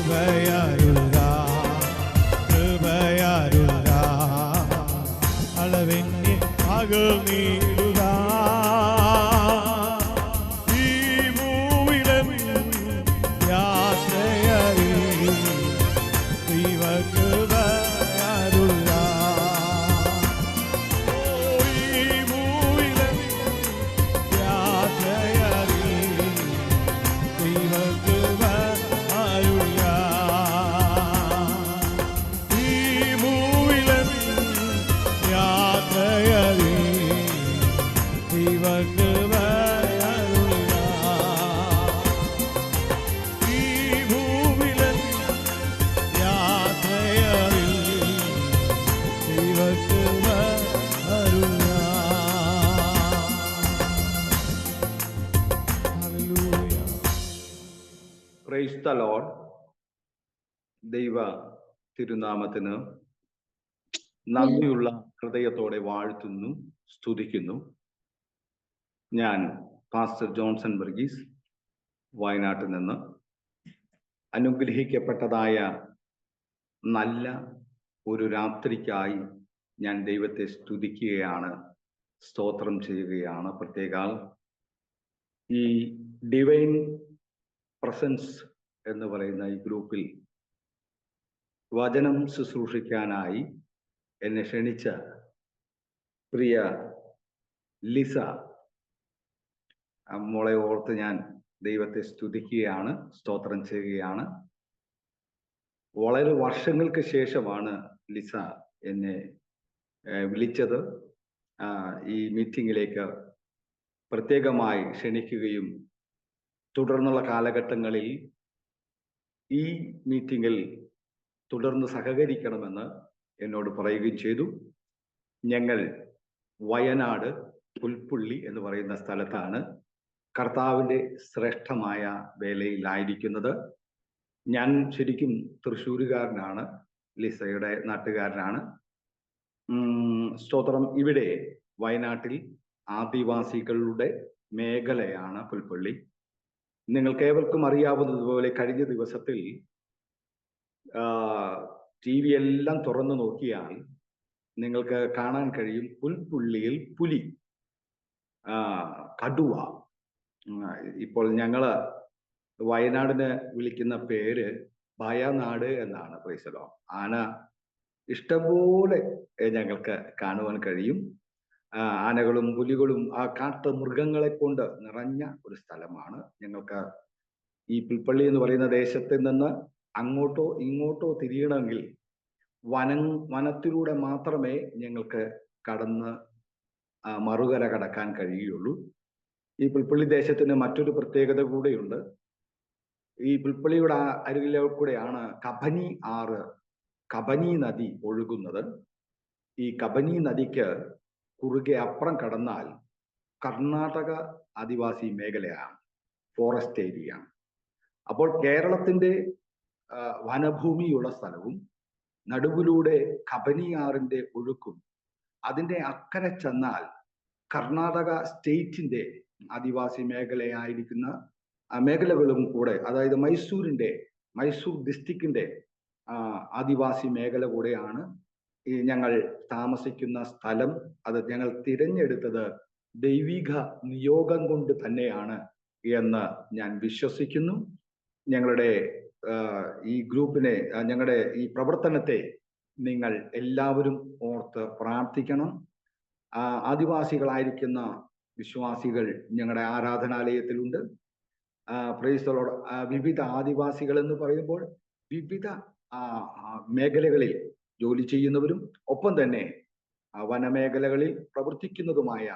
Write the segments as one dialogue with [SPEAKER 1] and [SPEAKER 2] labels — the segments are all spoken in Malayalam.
[SPEAKER 1] കൃപയരുക കൃപയരുക അളവിന് മകൾ നീടുക ഈ ഭൂവിടം യാത്രയറിൽ ദൈവകൃപ
[SPEAKER 2] പ്രൈസ് ദി ലോർഡ്. ദൈവ തിരുനാമത്തിന് നന്ദിയുള്ള ഹൃദയത്തോടെ വാഴ്ത്തുന്നു, സ്തുതിക്കുന്നു. ഞാൻ പാസ്റ്റർ ജോൺസൺ വർഗീസ്, വയനാട്ടിൽ നിന്ന്. അനുഗ്രഹിക്കപ്പെട്ടതായ നല്ല ഒരു രാത്രിക്കായി ഞാൻ ദൈവത്തെ സ്തുതിക്കുകയാണ്, സ്തോത്രം ചെയ്യുകയാണ്. പ്രത്യേകാൽ ഈ ഡിവൈൻ പ്രസൻസ് എന്ന് പറയുന്ന ഈ ഗ്രൂപ്പിൽ വചനം ശുശ്രൂഷിക്കാനായി എന്നെ ക്ഷണിച്ച പ്രിയ ലിസ മോളെ ഓർത്ത് ഞാൻ ദൈവത്തെ സ്തുതിക്കുകയാണ്, സ്തോത്രം ചെയ്യുകയാണ്. വളരെ വർഷങ്ങൾക്ക് ശേഷമാണ് ലിസ എന്നെ വിളിച്ചത്. ഈ മീറ്റിങ്ങിലേക്ക് പ്രത്യേകമായി ക്ഷണിക്കുകയും തുടർന്നുള്ള കാലഘട്ടങ്ങളിൽ ഈ മീറ്റിങ്ങിൽ തുടർന്ന് സഹകരിക്കണമെന്ന് എന്നോട് പറയുകയും ചെയ്തു. ഞങ്ങൾ വയനാട് പുൽപ്പുള്ളി എന്ന് പറയുന്ന സ്ഥലത്താണ് കർത്താവിൻ്റെ ശ്രേഷ്ഠമായ വേലയിലായിരിക്കുന്നത്. ഞാൻ ശരിക്കും തൃശ്ശൂരുകാരനാണ്, ലിസയുടെ നാട്ടുകാരനാണ്. സ്തോത്രം. ഇവിടെ വയനാട്ടിൽ ആദിവാസികളുടെ മേഖലയാണ് പുൽപ്പള്ളി. നിങ്ങൾക്ക് ഏവർക്കും അറിയാവുന്നതുപോലെ കഴിഞ്ഞ ദിവസത്തിൽ TV എല്ലാം തുറന്നു നോക്കിയാൽ നിങ്ങൾക്ക് കാണാൻ കഴിയും പുൽപ്പള്ളിയിൽ പുലി, കടുവ. ഇപ്പോൾ ഞങ്ങള് വയനാടിന് വിളിക്കുന്ന പേര് ഭയനാട് എന്നാണ്. Price the Lord. ആന ഇഷ്ടംപോലെ ഞങ്ങൾക്ക് കാണുവാൻ കഴിയും. ആനകളും പുലികളും ആ കാട്ടു മൃഗങ്ങളെ കൊണ്ട് നിറഞ്ഞ ഒരു സ്ഥലമാണ്. ഞങ്ങൾക്ക് ഈ പുൽപ്പള്ളി എന്ന് പറയുന്ന ദേശത്ത് നിന്ന് അങ്ങോട്ടോ ഇങ്ങോട്ടോ തിരിയണമെങ്കിൽ വനത്തിലൂടെ മാത്രമേ ഞങ്ങൾക്ക് കടന്ന് മറുകര കടക്കാൻ കഴിയുള്ളൂ. ഈ പുൽപ്പള്ളി ദേശത്തിന് മറ്റൊരു പ്രത്യേകത കൂടെയുണ്ട്. ഈ പുൽപ്പള്ളിയുടെ അരികിലെ കൂടെയാണ് കബനി ആറ്, കബനി നദി ഒഴുകുന്നത്. ഈ കബനി നദിക്ക് കുറുകെ അപ്പുറം കടന്നാൽ കർണാടക ആദിവാസി മേഖലയാണ്, ഫോറസ്റ്റ് ഏരിയ. അപ്പോൾ കേരളത്തിന്റെ വനഭൂമിയുള്ള സ്ഥലവും നടുവിലൂടെ കബനിയാറിന്റെ ഒഴുക്കും, അതിന്റെ അക്കരെ ചെന്നാൽ കർണാടക സ്റ്റേറ്റിന്റെ ആദിവാസി മേഖലയായിരിക്കുന്ന മേഖലകളും കൂടെ, അതായത് മൈസൂർ ഡിസ്ട്രിക്റ്റിന്റെ ആദിവാസി മേഖല കൂടെയാണ് ഈ ഞങ്ങൾ താമസിക്കുന്ന സ്ഥലം. അത് ഞങ്ങൾ തിരഞ്ഞെടുത്തത് ദൈവിക നിയോഗം കൊണ്ട് തന്നെയാണ് എന്ന് ഞാൻ വിശ്വസിക്കുന്നു. ഞങ്ങളുടെ ഈ ഗ്രൂപ്പിനെ, ഞങ്ങളുടെ ഈ പ്രവർത്തനത്തെ നിങ്ങൾ എല്ലാവരും ഓർത്ത് പ്രാർത്ഥിക്കണം. ആദിവാസികളായിരിക്കുന്ന വിശ്വാസികൾ ഞങ്ങളുടെ ആരാധനാലയത്തിലുണ്ട്. Price the Lord. വിവിധ ആദിവാസികൾ എന്ന് പറയുമ്പോൾ വിവിധ മേഖലകളിൽ ജോലി ചെയ്യുന്നവരും ഒപ്പം തന്നെ വനമേഖലകളിൽ പ്രവർത്തിക്കുന്നതുമായ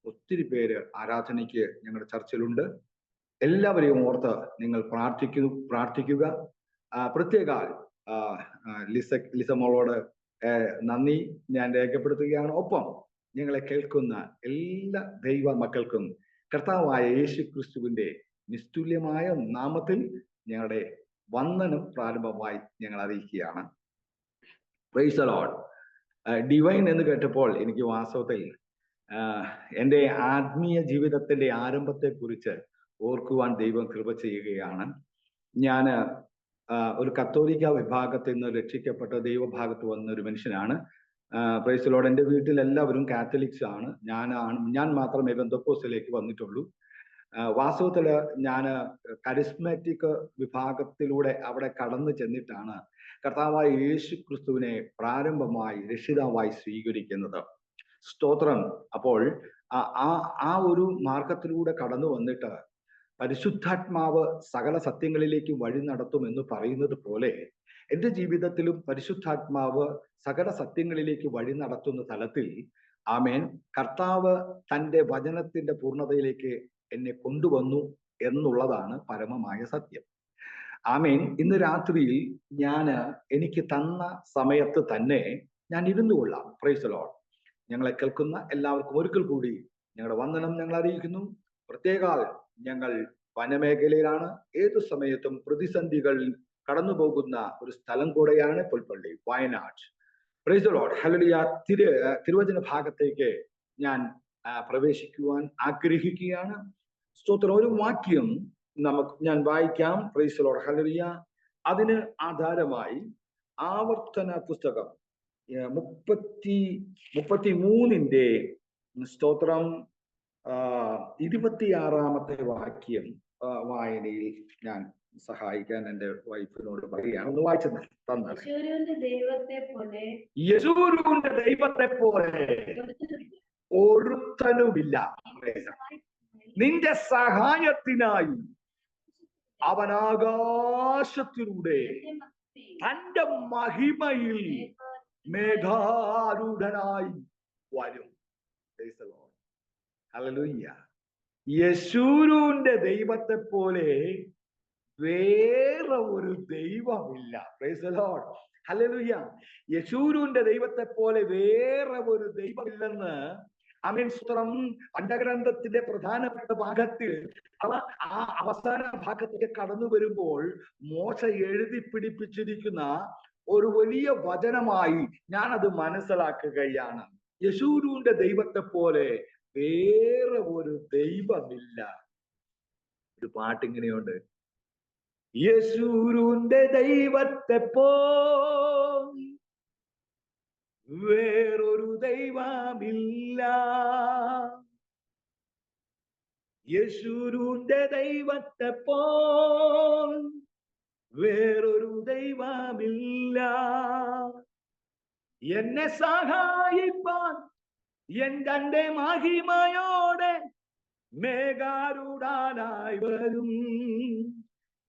[SPEAKER 2] ഒത്തിരി പേര് ആരാധനയ്ക്ക് ഞങ്ങളുടെ ചർച്ചിലുണ്ട്. എല്ലാവരെയും ഓർത്ത് നിങ്ങൾ പ്രാർത്ഥിക്കുക. പ്രത്യേക ലിസമോളോട് നന്ദി ഞാൻ രേഖപ്പെടുത്തുകയാണ്. ഒപ്പം ഞങ്ങളെ കേൾക്കുന്ന എല്ലാ ദൈവ മക്കൾക്കും കർത്താവായ യേശു ക്രിസ്തുവിന്റെ നിസ്തുല്യമായ നാമത്തിൽ ഞങ്ങളുടെ വന്ദനം പ്രാരംഭമായി ഞങ്ങൾ അറിയിക്കുകയാണ്. Price the Lord. ഡിവൈൻ എന്ന് കേട്ടപ്പോൾ എനിക്ക് വാസ്തവത്തിൽ എൻ്റെ ആത്മീയ ജീവിതത്തിന്റെ ആരംഭത്തെ കുറിച്ച് ഓർക്കുവാൻ ദൈവം കൃപ ചെയ്യുകയാണ്. ഞാൻ ഒരു കത്തോലിക്ക വിഭാഗത്തിൽ നിന്ന് രക്ഷിക്കപ്പെട്ട ദൈവഭാഗത്ത് വന്ന ഒരു മനുഷ്യനാണ്. Price the Lord. എൻ്റെ വീട്ടിൽ എല്ലാവരും കാത്തലിക്സ് ആണ്. ഞാൻ മാത്രമേ പെന്തക്കോസ്തിലേക്ക് വന്നിട്ടുള്ളൂ. വാസ്തവത്തില് ഞാൻ കരിസ്മാറ്റിക് വിഭാഗത്തിലൂടെ അവിടെ കടന്നു ചെന്നിട്ടാണ് കർത്താവായ യേശു ക്രിസ്തുവിനെ പ്രാരംഭമായി രക്ഷിതാവായി സ്വീകരിക്കുന്നത്. സ്തോത്രം. അപ്പോൾ ആ ഒരു മാർഗത്തിലൂടെ കടന്നു വന്നിട്ട് പരിശുദ്ധാത്മാവ് സകല സത്യങ്ങളിലേക്ക് വഴി നടത്തും എന്ന് പറയുന്നത് പോലെ എൻ്റെ ജീവിതത്തിലും പരിശുദ്ധാത്മാവ് സകല സത്യങ്ങളിലേക്ക് വഴി നടത്തുന്ന തലത്തിൽ ആമേൻ കർത്താവ് തൻ്റെ വചനത്തിന്റെ പൂർണ്ണതയിലേക്ക് എന്നെ കൊണ്ടുവന്നു എന്നുള്ളതാണ് പരമമായ സത്യം. ആമേൻ. ഇന്ന് രാത്രിയിൽ എനിക്ക് തന്ന സമയത്ത് തന്നെ ഞാൻ ഇരുന്നു കൊള്ളാം. Price the Lord. ഞങ്ങളെ കേൾക്കുന്ന എല്ലാവർക്കും ഒരിക്കൽ കൂടി ഞങ്ങളുടെ വന്ദനം ഞങ്ങൾ അറിയിക്കുന്നു. പ്രത്യേകാൽ ഞങ്ങൾ വനമേഖലയിലാണ്. ഏതു സമയത്തും പ്രതിസന്ധികൾ കടന്നു പോകുന്ന ഒരു സ്ഥലം കൂടെയാണ് Pulpally, Wayanad. Price the Lord. Hallelujah. തിരുവചന ഭാഗത്തേക്ക് ഞാൻ പ്രവേശിക്കുവാൻ ആഗ്രഹിക്കുകയാണ്. സ്തോത്രം. ഒരു വാക്യം ഞാൻ വായിക്കാം. Price the Lord. ഹല്ലേലൂയ. അതിന് ആധാരമായി ആവർത്തന പുസ്തകം 33 സ്തോത്രം 26 വാക്യം വായനയിൽ ഞാൻ സഹായിക്കാൻ എൻ്റെ വൈഫിനോട് പറയുകയാണ്. ഒന്ന് വായിച്ചു തന്നെ. യെശൂരൂന്റെ ദൈവത്തെ പോലെ ഒരുത്തനുമില്ല. നിന്റെ സഹായത്തിനായി അവൻ ആകാശത്തിലൂടെ തന്റെ മഹിമയിൽ മേഘാരൂഢനായി വരും. ഹല്ലേലൂയ. യെശൂരൂന്റെ ദൈവത്തെ പോലെ വേറെ ഒരു ദൈവമില്ല. Price the Lord. ഹല്ലേലൂയ. യെശൂരൂന്റെ ദൈവത്തെ പോലെ വേറെ ഒരു ദൈവമില്ലെന്ന് ആമേൻ. സ്തോത്രം. പഞ്ചഗ്രന്ഥത്തിന്റെ പ്രധാനപ്പെട്ട ഭാഗത്തിൽ ആ അവസാന ഭാഗത്തേക്ക് കടന്നു വരുമ്പോൾ മോശ എഴുതി പിടിപ്പിച്ചിരിക്കുന്ന ഒരു വലിയ വചനമായി ഞാൻ അത് മനസ്സിലാക്കുകയാണ്. യെശൂരൂന്റെ ദൈവത്തെ പോലെ വേറെ ഒരു ദൈവമില്ല. ഒരു പാട്ടിങ്ങനെയുണ്ട്. യെശൂരൂന്റെ ദൈവത്തെ പോലെ വേറൊരു ദൈവമില്ല. യെശൂരൂന്റെ ദൈവത്തെ പോലെ വേറൊരു ദൈവമില്ല. എന്നെ സഹായിപ്പാൻ തന്റെ മഹിമയോടെ മേഘാരൂഢനായി വരും.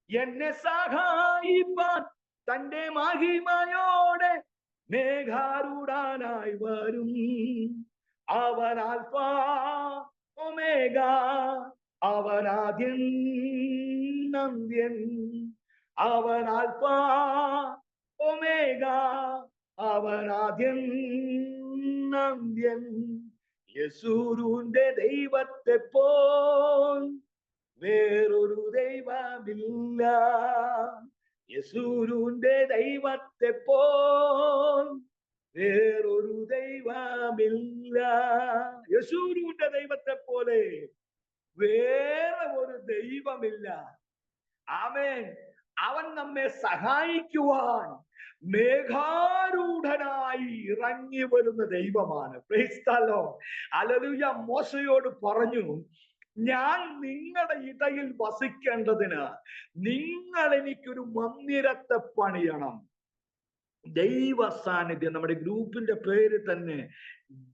[SPEAKER 2] എന്നെ സഹായിപ്പാൻ തന്റെ മഹിമയോടെ മേഘാരൂഢനായി വരും. അവൻ ആൽഫ ഒമേഗ, അവൻ ആദ്യൻ അന്ത്യൻ. അവൻ ആൽഫ ഒമേഗ, അവൻ ആദ്യൻ അന്ത്യൻ. യെശൂരൂന്റെ ദൈവത്തെ പോൽ വേറൊരു ദൈവമില്ല. യെശൂരൂന്റെ ദൈവത്തെ പോൽ വേറൊരു ദൈവമില്ല. യെശൂരൂന്റെ ദൈവത്തെ പോലെ വേറെ ഒരു ദൈവമില്ല. ആമേൻ. അവൻ നമ്മെ സഹായിക്കുവാൻ മേഘാരൂഢനായി ഇറങ്ങി വരുന്ന ദൈവമാണ്. Price the Lord. ഹല്ലേലൂയ. മോശയോട് പറഞ്ഞു, ഞാൻ നിങ്ങളുടെ ഇടയിൽ വസിക്കേണ്ടതിന് നിങ്ങൾ എനിക്കൊരു മന്ദിരത്തെ പണിയണം. ദൈവ സാന്നിധ്യം. നമ്മുടെ ഗ്രൂപ്പിന്റെ പേര് തന്നെ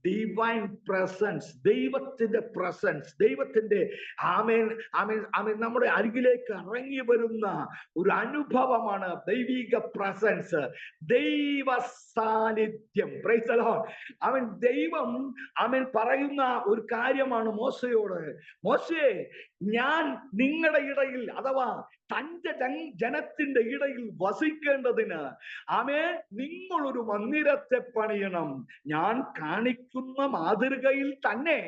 [SPEAKER 2] ഡിവൈൻ പ്രസൻസ്. ദൈവത്തിന്റെ പ്രസൻസ്, ദൈവത്തിന്റെ ആമേൻ ആമേൻ ആമേൻ നമ്മുടെ അരികിലേക്ക് ഇറങ്ങി വരുന്ന ഒരു അനുഭവമാണ് ദൈവിക പ്രസൻസ്, ദൈവ സാന്നിധ്യം. Price the Lord. അവൻ ദൈവം അവൻ പറയുന്ന ഒരു കാര്യമാണ് മോശയോട്, മോശേ, ഞാൻ നിങ്ങളുടെ ഇടയിൽ അഥവാ തന്റെ ജനത്തിന്റെ ഇടയിൽ വസിക്കേണ്ടതിന് ആമേൻ നിങ്ങളൊരു മന്ദിരത്തെ പണിയണം. ഞാൻ
[SPEAKER 3] കാണിക്കുന്ന മാതൃകയിൽ തന്നെ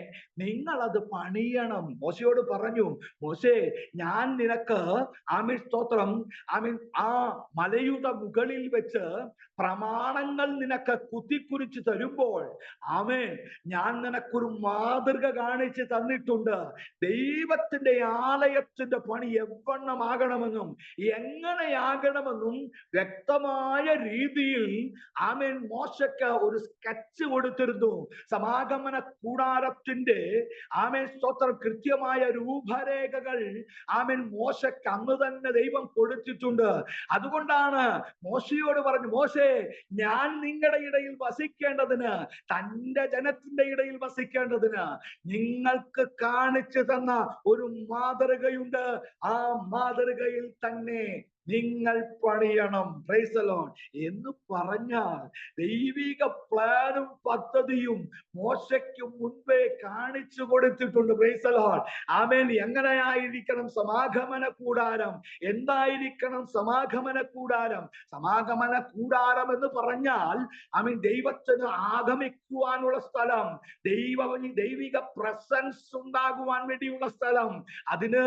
[SPEAKER 3] നിങ്ങൾ അത് പണിയണം. മോശയോട് പറഞ്ഞു, മോശേ, ഞാൻ നിനക്ക് ആമേൻ സ്തോത്രം, ആമേൻ ആ മലയുടെ മുകളിൽ വെച്ച് പ്രമാണങ്ങൾ നിനക്ക് കുത്തിക്കുറിച്ച് തരുമ്പോൾ ആമേൻ ഞാൻ നിനക്കൊരു മാതൃക കാണിച്ച് തന്നിട്ടുണ്ട്. ദൈവത്തിന്റെ ആലയത്തിന്റെ പണി എവണ്ണമാകണമെന്നും എങ്ങനെയാകണമെന്നും വ്യക്തമായ രീതിയിൽ ആമേൻ മോശയ്ക്ക് ഒരു സ്കെച്ച് കൊടുത്തിരുന്നു. സമാഗമന കൂടാരത്തിന്റെ ആമേൻ സ്തോത്രം കൃത്യമായ രൂപരേഖകൾ ആമേൻ മോശയ്ക്ക് അന്ന് തന്നെ ദൈവം കൊടുത്തിട്ടുണ്ട്. അതുകൊണ്ടാണ് മോശയോട് പറഞ്ഞു, മോശേ, ഞാൻ നിങ്ങളുടെ ഇടയിൽ വസിക്കേണ്ടതിന്, തന്റെ ജനത്തിന്റെ ഇടയിൽ വസിക്കേണ്ടതിന് നിങ്ങൾക്ക് കാണിച്ചു തന്ന ഒരു മാതൃകയുണ്ട്. ആ മാതൃകയിൽ തന്നെ നിങ്ങൾ പണിയണം. പ്രൈസ് ദി ലോർഡ് എന്ന് പറഞ്ഞാൽ ദൈവിക പ്ലാനും പദ്ധതിയും മോശയ്ക്ക് മുൻപേ കാണിച്ചു കൊടുത്തിട്ടുണ്ട്. പ്രൈസ് ദി ലോർഡ് ആമേൻ. എങ്ങനെയായിരിക്കണം സമാഗമന കൂടാരം, എന്തായിരിക്കണം സമാഗമന കൂടാരം? സമാഗമന കൂടാരം എന്ന് പറഞ്ഞാൽ ആമേൻ ദൈവത്തിന് ആഗമിക്കുവാനുള്ള സ്ഥലം, ദൈവിക പ്രസൻസ് ഉണ്ടാകുവാൻ വേണ്ടിയുള്ള സ്ഥലം. അതിന്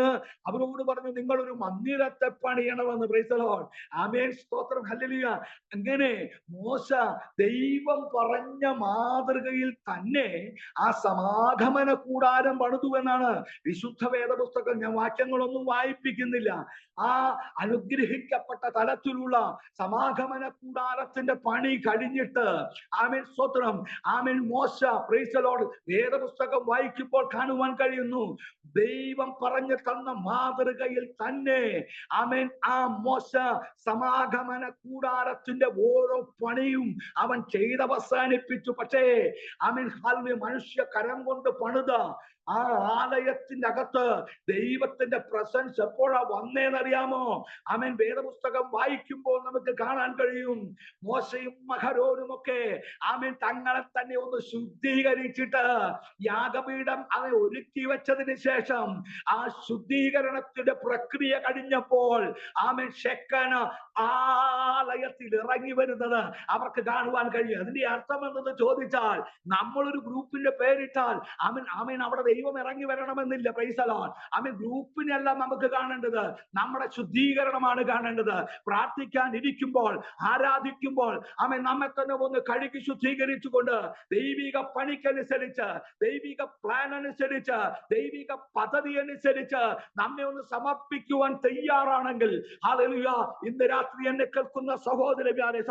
[SPEAKER 3] അവരോട് പറഞ്ഞു, നിങ്ങളൊരു മന്ദിരത്തെ പണിയണമെന്ന്. പ്രൈസ് ദി ലോർഡ് ആമേൻ സ്തോത്രം ഹല്ലേലൂയ. അങ്ങനെ മോശ ദൈവം പറഞ്ഞ മാതൃകയിൽ തന്നെ ആ സമാഗമന കൂടാരം പണിതു എന്നാണ് വിശുദ്ധ വേദപുസ്തകം. ഞാൻ വാക്യങ്ങളൊന്നും വായിപ്പിക്കുന്നില്ല. ആ അനുഗ്രഹിക്കപ്പെട്ട തലത്തിലുള്ള സമാഗമന കൂടാരത്തിന്റെ പണി കഴിഞ്ഞിട്ട് ആമേൻ സ്തോത്രം ആമേൻ മോശ പ്രൈസ് ദി ലോർഡ് വേദപുസ്തകം വായിക്കുമ്പോൾ കാണുവാൻ കഴിയുന്നു, ദൈവം പറഞ്ഞു തന്ന മാതൃകയിൽ തന്നെ ആമേൻ ആ മോശ സമാഗമന കൂടാരത്തിന്റെ ഓരോ പണിയും അവൻ ചെയ്തവസാനിപ്പിച്ചു. പക്ഷേ ആമേൻ മനുഷ്യ കരം കൊണ്ട് പണിത ആ ആലയത്തിന്റെ അകത്ത് ദൈവത്തിന്റെ പ്രസൻസ് എപ്പോഴാ വന്നേന്നറിയാമോ? ആമേൻ വേദപുസ്തകം വായിക്കുമ്പോൾ നമുക്ക് കാണാൻ കഴിയും, മോശയും അഹരോനും ഒക്കെ ആമേൻ തങ്ങളെ തന്നെ ഒന്ന് ശുദ്ധീകരിച്ചിട്ട് യാഗപീഠം അത് ഒരുക്കി വെച്ചതിന് ശേഷം ആ ശുദ്ധീകരണത്തിന്റെ പ്രക്രിയ കഴിഞ്ഞപ്പോൾ ആമേൻ ശെക്കന ആലയത്തിൽ ഇറങ്ങി വരുന്നത് അവർക്ക് കാണുവാൻ കഴിയും. അതിന്റെ അർത്ഥം എന്തെന്ന് ചോദിച്ചാൽ, നമ്മളൊരു ഗ്രൂപ്പിന്റെ പേരിട്ടാൽ ആമേൻ അവിടെ ദൈവം ഇറങ്ങി വരണമെന്നില്ല. പ്രൈസ് ദി ലോർഡ് ആമേൻ. ഗ്രൂപ്പിനെല്ല നമുക്ക് കാണേണ്ടത് നമ്മുടെ ശുദ്ധീകരണമാണ് കാണേണ്ടത്. പ്രാർത്ഥിക്കാൻ ഇരിക്കുമ്പോൾ, ആരാധിക്കുമ്പോൾ ആമേൻ നമ്മെ തന്നെ ഒന്ന് കഴുകി ശുദ്ധീകരിച്ചുകൊണ്ട് ദൈവിക പണിക്കനുസരിച്ച്, ദൈവിക പ്ലാൻ അനുസരിച്ച്, ദൈവിക പദ്ധതി അനുസരിച്ച് നമ്മെ ഒന്ന് സമർപ്പിക്കുവാൻ തയ്യാറാണെങ്കിൽ, ഹല്ലേലൂയ, ഇന്ന് രാത്രി എന്നെ കേൾക്കുന്ന സഹോദരന്മാരെ,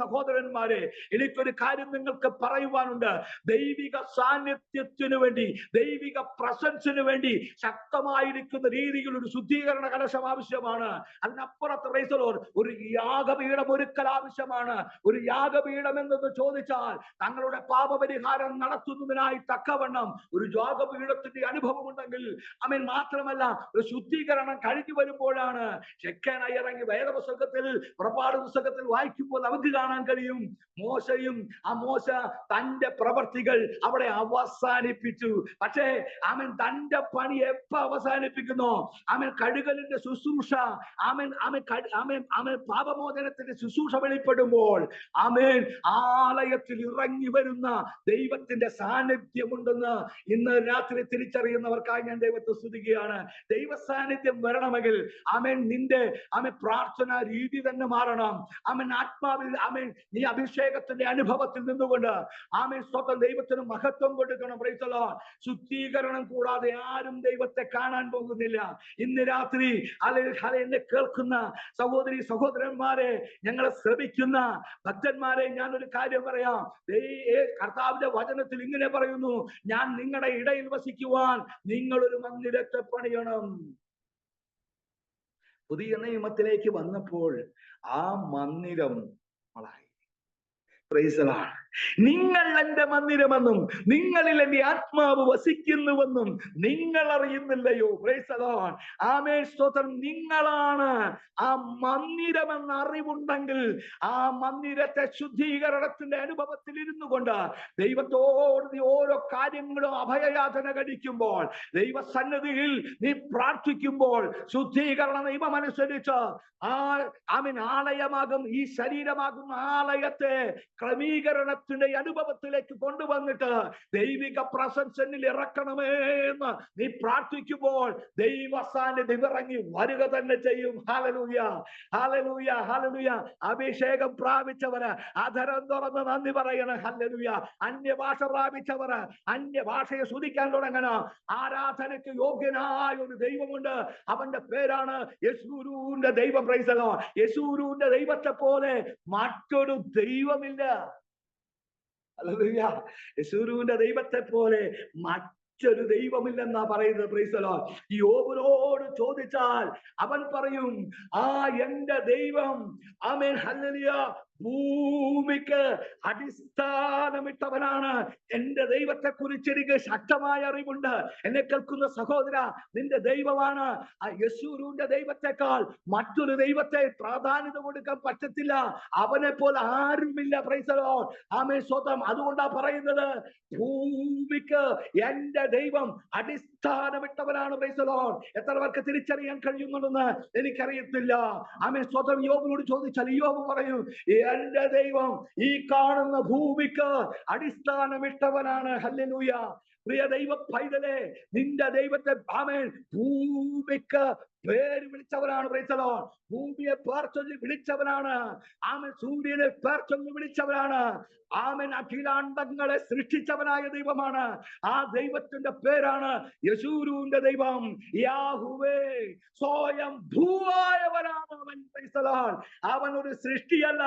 [SPEAKER 3] സഹോദരന്മാരെ, എനിക്കൊരു കാര്യം നിങ്ങൾക്ക് പറയുവാനുണ്ട്. ദൈവിക സാന്നിധ്യത്തിനു വേണ്ടി, ദൈവിക പ്രസൻസിന് വേണ്ടി ശക്തമായിരിക്കുന്ന രീതിയിൽ ഒരു ശുദ്ധീകരണ കലശം ആവശ്യമാണ്. അതിനപ്പുറത്ത് പ്രൈസ് ദി ലോർഡ് ഒരു യാഗപീഠം ഒരുക്കൽ ആവശ്യമാണ്. ഒരു യാഗപീഠം എന്തെന്ന് ചോദിച്ചാൽ തങ്ങളുടെ പാപപരിഹാരം നടത്തുന്നതിനായി തക്കവണ്ണം ഒരു യാഗപീഠത്തിന്റെ അനുഭവം ഉണ്ടെങ്കിൽ ആമേൻ. മാത്രമല്ല ഒരു ശുദ്ധീകരണം കഴിഞ്ഞു വരുമ്പോഴാണ് ശെക്കനായി ഇറങ്ങി. വേദപുസ്തകത്തിൽ, പുറപ്പാട് പുസ്തകത്തിൽ വായിക്കുമ്പോൾ നമുക്ക് കാണാൻ കഴിയും, മോശയും മോശ തന്റെ പ്രവർത്തികൾ അവിടെ അവസാനിപ്പിച്ചു. പക്ഷേ ആമേൻ തന്റെ പണി എപ്പോ അവസാനിപ്പിക്കുന്നു? ആമേൻ കഴുകലിന്റെ ശുശ്രൂഷ, ആമേൻ പാപമോചനത്തിന്റെ ശുശ്രൂഷ വെളിപ്പെടുമ്പോൾ ആമേൻ ആലയത്തിൽ ഇറങ്ങി വരുന്ന ദൈവത്തിന്റെ സാന്നിധ്യമുണ്ടെന്ന് ഇന്ന് രാത്രി തിരിച്ചറിയുന്നവർക്കായി ഞാൻ ദൈവത്തെ സ്തുതിക്കുകയാണ്. ദൈവ സാന്നിധ്യം വരണമെങ്കിൽ ആമേൻ നിന്റെ പ്രാർത്ഥന രീതി തന്നെ മാറണം. ആമേൻ ആത്മാവിൽ ആമേൻ നീ അഭിഷേകത്തിന്റെ അനുഭവത്തിൽ നിന്നുകൊണ്ട് ആമേൻ സ്വന്തം ദൈവത്തിന് മഹത്വം കൊടുക്കണം. Price the Lord. ശുദ്ധീകരണം കൂടാതെ ആരും ദൈവത്തെ കാണാൻ പോകുന്നില്ല. ഇന്ന് രാത്രി എന്നെ കേൾക്കുന്ന സഹോദരി സഹോദരന്മാരെ, ഞങ്ങളെ ശ്രമിക്കുന്ന ഭക്തന്മാരെ, ഞാനൊരു കാര്യം പറയാം. കർത്താവിന്റെ വചനത്തിൽ ഇങ്ങനെ പറയുന്നു, ഞാൻ നിങ്ങളുടെ ഇടയിൽ വസിക്കുവാൻ നിങ്ങളൊരു മന്ദിരത്തെ പണിയണം. പുതിയ നിയമത്തിലേക്ക് വന്നപ്പോൾ ആ മന്ദിരം വളായി. Price the Lord. നിങ്ങൾ എന്റെ മന്ദിരമെന്നും നിങ്ങളിൽ എന്റെ ആത്മാവ് വസിക്കുന്നുവെന്നും നിങ്ങൾ അറിയുന്നില്ലയോ? Praise the Lord. ആമേൻ സ്തോത്രം. നിങ്ങളാണ് ആ മന്ദിരമെന്ന അറിവുണ്ടെങ്കിൽ ആ മന്ദിരത്തെ ശുദ്ധീകരണത്തിന്റെ അനുഭവത്തിൽ ഇരുന്നു കൊണ്ട് ദൈവത്തോട് നീ ഓരോ കാര്യങ്ങളും അഭയയാചന കഴിക്കുമ്പോൾ, ദൈവസന്നിധിയിൽ നീ പ്രാർത്ഥിക്കുമ്പോൾ, ശുദ്ധീകരണ നിയമം അനുസരിച്ച് ആമേൻ ആലയമാകും, ഈ ശരീരമാകുന്ന ആലയത്തെ ക്രമീകരണ ദൈവത്തിന്റെ അനുഭവത്തിലേക്ക് കൊണ്ടുവന്നിട്ട് ദൈവിക പ്രസൻസ് എന്നിൽ ഇറക്കണമേ എന്ന് നീ പ്രാർത്ഥിക്കുമ്പോൾ ദൈവ സാന്നിധ്യം ഇറങ്ങി വരിക തന്നെ ചെയ്യും. Hallelujah, hallelujah, hallelujah. അഭിഷേകം പ്രാപിച്ചവര് അധരം തുറന്ന് നന്ദി പറയണം. ഹല്ലേലൂയ. അന്യഭാഷ പ്രാപിച്ചവര് അന്യഭാഷയെ സ്തുതിക്കാൻ തുടങ്ങണം. ആരാധനയ്ക്ക് യോഗ്യനായ ഒരു ദൈവമുണ്ട്. അവന്റെ പേരാണ് യെശൂരൂന്റെ ദൈവം. Praise the Lord. യെശൂരൂന്റെ ദൈവത്തെ പോലെ മറ്റൊരു ദൈവമില്ല. ഹല്ലേലൂയ. യെശൂരൂന്റെ ദൈവത്തെ പോലെ മറ്റൊരു ദൈവമില്ലെന്നാ പറയുന്നത്. Price the Lord. യോബിനോട് ചോദിച്ചാൽ അവൻ പറയും, ആ എന്റെ ദൈവം, ആമേൻ, ഹല്ലേലൂയ, ഭൂമിക്ക് അടിസ്ഥാനമിട്ടവനാണ്. എന്റെ ദൈവത്തെ കുറിച്ച് എനിക്ക് ശക്തമായ അറിവുണ്ട്. എന്നെ കേൾക്കുന്ന സഹോദര, നിന്റെ ദൈവമാണ്. ആ യെശൂരൂന്റെ ദൈവത്തെക്കാൾ മറ്റൊരു ദൈവത്തെ പ്രാധാന്യത കൊടുക്കാൻ പറ്റത്തില്ല. അവനെ പോലെ ആരുമില്ല. Praise the Lord. ആമേൻ, സ്വതം. അതുകൊണ്ടാ പറയുന്നത്, ഭൂമിക്ക് എന്റെ ദൈവം അടിസ്ഥാനമിട്ടവനാണ്. Price the Lord. എത്ര പേർക്ക് തിരിച്ചറിയാൻ കഴിയുന്നുണ്ടെന്ന് എനിക്കറിയത്തില്ല. ആമേൻ, സ്വതം. യോബിനോട് ചോദിച്ചാൽ യോബ് പറയും, എന്റെ ദൈവം ഈ കാണുന്ന ഭൂമിക്ക് അടിസ്ഥാനമിട്ടവനാണ്. ഹല്ലേലൂയ. പ്രിയ ദൈവ പൈതലേ, നിന്റെ ദൈവത്തെ, ആമേൻ, ഭൂമിക്ക് പേര് വിളിച്ചവനാണ്. Price the Lord. ഭൂമിയെ പേർ ചൊല്ലി വിളിച്ചവനാണ്. ആമേൻ, സൂര്യനെ പേർ ചൊല്ലി വിളിച്ചവനാണ്. ആമേൻ, അഖിലാണ്ടങ്ങളെ സൃഷ്ടിച്ചവനായ ദൈവമാണ്. ആ ദൈവത്തിന്റെ പേരാണ് യെശൂരൂന്റെ ദൈവം. യാഹുവേ, സ്വയം ഭൂവായവനാണ് അവൻ. Price the Lord. അവൻ ഒരു സൃഷ്ടിയല്ല,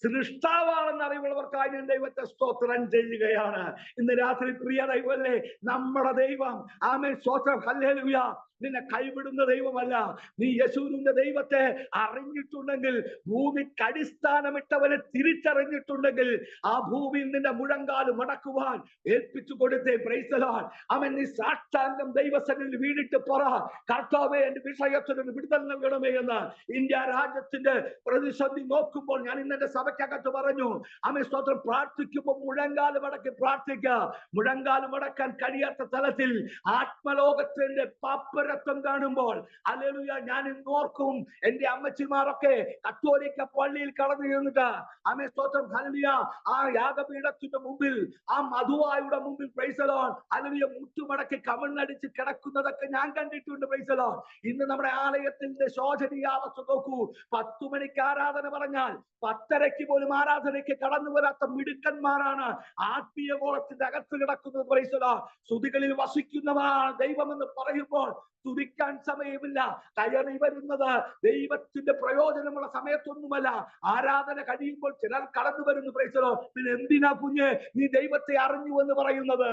[SPEAKER 3] സൃഷ്ടാവാണെന്ന് അറിവുള്ളവർക്കായി ഞാൻ ദൈവത്തെ സ്തോത്രം ചെയ്യുകയാണ്. ഇന്ന് രാത്രി പ്രിയ ദൈവമല്ലേ, നമ്മുടെ ദൈവം, ആമേൻ, സ്തോത്രം, ഹല്ലേലൂയ, നിന്നെ കൈവിടുന്ന ദൈവമല്ല. നീ യെശൂരൂന്റെ ദൈവത്തെ അറിഞ്ഞിട്ടുണ്ടെങ്കിൽ, ഭൂമിക്ക് അടിസ്ഥാനമിട്ടവനെ തിരിച്ചറിഞ്ഞിട്ടുണ്ടെങ്കിൽ, ആ ഭൂമിയിൽ നിന്റെ മുഴങ്കാല് മടക്കുവാൻ ഏൽപ്പിച്ചു കൊടുത്തേ. Price the Lord. അവൻ നീ സാഷ്ടാംഗം ദൈവസന്നിധിയിൽ വീണിട്ട് പറ, കർത്താവേ, എന്റെ വിഷയത്തിന് വിടുതൽ നൽകണമേ എന്ന്. ഇന്ത്യ രാജ്യത്തിന്റെ പ്രതിസന്ധി നോക്കുമ്പോൾ ഞാൻ ഇന്ന് എന്റെ സഭയ്ക്കകത്ത് പറഞ്ഞു, ആമേൻ, സ്തോത്രം, പ്രാർത്ഥിക്കുമ്പോൾ മുഴങ്കാല് മടക്കി പ്രാർത്ഥിക്കുക. മുഴങ്കാല് മടക്കാൻ കഴിയാത്ത തലത്തിൽ ആത്മലോകത്തിന്റെ പാപ്പരത്വം കാണുമ്പോൾ, ഹല്ലേലൂയ, ഞാൻ ഇന്നോർക്കും എന്റെ അമ്മച്ചിമാരൊക്കെ കത്തോലിക്ക പള്ളിയിൽ കടന്നു ചെന്നിട്ട്, ആമേൻ, സ്തോത്രം, ഹല്ലേലൂയ, ആ യാഗപീഠത്തിന്റെ മുമ്പിൽ, ആ മധുവായുടെ മുമ്പിൽ, പ്രൈസ് ദി ലോർഡ്, ഹല്ലേലൂയ, മുട്ടുമടക്കി കമണ്ണടിച്ച് കിടക്കുന്നതൊക്കെ ഞാൻ കണ്ടിട്ടുണ്ട്. Price the Lord. ഇന്ന് നമ്മുടെ ആലയത്തിന്റെ ശോചനീയാവസ്ഥ നോക്കൂ. 10 മണിക്ക് ആരാധന പറഞ്ഞാൽ 10:30 പോലും ആരാധനയ്ക്ക് കടന്നു വരാത്ത മിടുക്കന്മാരാണ് ആത്മീയ ഗോളത്തിന്റെ അകത്ത് കിടക്കുന്നത്. Praise the Lord. സ്തുതികളിൽ വസിക്കുന്നവനാണ് ദൈവമെന്ന് പറയുമ്പോൾ സ്തുതിക്കാൻ സമയമില്ല. കയറി വരുന്നത് ദൈവത്തിന്റെ പ്രയോജനമുള്ള സമയത്തൊന്നുമല്ല. ആരാധന കഴിയുമ്പോൾ ചിലർ കടന്നു വരുന്നു. Price the Lord. പിന്നെ എന്തിനാ കുഞ്ഞ് നീ ദൈവത്തെ അറിഞ്ഞു എന്ന് പറയുന്നത്?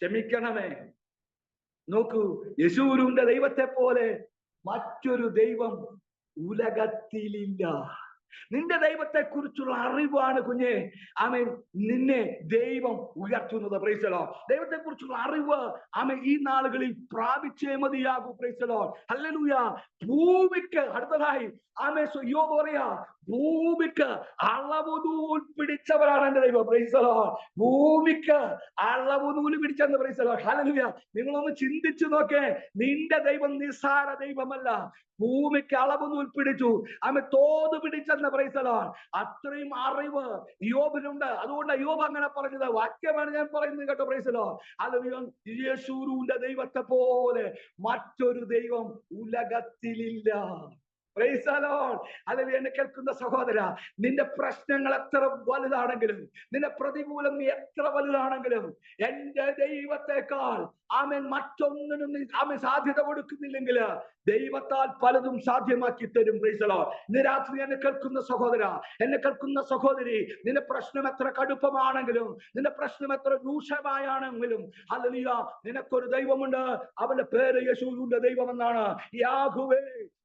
[SPEAKER 3] ക്ഷമിക്കണമേ. നോക്കൂ, യെശൂരൂന്റെ ദൈവത്തെ പോലെ മറ്റൊരു ദൈവം ഉലകത്തിലില്ല. നിന്റെ ദൈവത്തെ കുറിച്ചുള്ള അറിവാണ് കുഞ്ഞെ, ആമേൻ, നിന്നെ ദൈവം ഉയർത്തുന്നത്. Price the Lord. ദൈവത്തെ കുറിച്ചുള്ള അറിവ്, ആമേൻ, ഈ നാളുകളിൽ പ്രാപിച്ചേ മതിയാകൂ. Price the Lord. ഹല്ലേലൂയ. ഭൂമിക്ക് അടുത്തതായി, ആമേൻ, യോബ് പറയാ, ഭൂമിക്ക് അളവുനൂൽ പിടിച്ചവരാണ് എന്റെ ദൈവം. Praise the Lord. ഭൂമിക്ക് അളവുനൂല് പിടിച്ചെന്ന്. Praise the Lord. ഹല്ലേലൂയ. നിങ്ങളൊന്ന് ചിന്തിച്ചു നോക്കേ, നിന്റെ ദൈവം നിസ്സാര ദൈവമല്ല. ഭൂമിക്ക് അളവുനൂൽ പിടിച്ചു, ആമേൻ, തോത് പിടിച്ചെന്ന്. Praise the Lord. അത്രയും അറിവ് യോബിനുണ്ട്. അതുകൊണ്ട് യോബ് അങ്ങനെ പറഞ്ഞത്. വാക്യമാണ് ഞാൻ പറയുന്നത് കേട്ടോ. Praise the Lord. ഹല്ലേലൂയ. യെശൂരൂന്റെ ദൈവത്തെ പോലെ മറ്റൊരു ദൈവം ഉലകത്തിലില്ല. Praise the Lord. ഹല്ലേലൂയ. എന്നെ കേൾക്കുന്ന സഹോദര, നിന്റെ പ്രശ്നങ്ങൾ എത്ര വലുതാണെങ്കിലും, നിന്റെ പ്രതികൂലം എത്ര വലുതാണെങ്കിലും, എന്റെ ദൈവത്തെക്കാൾ, ആമേൻ, മറ്റൊന്നിനും നീ, ആമേൻ, സാധ്യത കൊടുക്കുന്നില്ലെങ്കിൽ ദൈവത്താൽ പലതും സാധ്യമാക്കി തരും. Price the Lord. ഇന്ന് രാത്രി എന്നെ കേൾക്കുന്ന സഹോദര, എന്നെ കേൾക്കുന്ന സഹോദരി, നിന്റെ പ്രശ്നം എത്ര കടുപ്പമാണെങ്കിലും, നിന്റെ പ്രശ്നം എത്ര രൂക്ഷമായാണെങ്കിലും, ഹല്ലേലൂയ, നിനക്കൊരു ദൈവമുണ്ട്. അവന്റെ പേര് യെശൂരൂന്റെ ദൈവം എന്നാണ്. യാഹുവേ,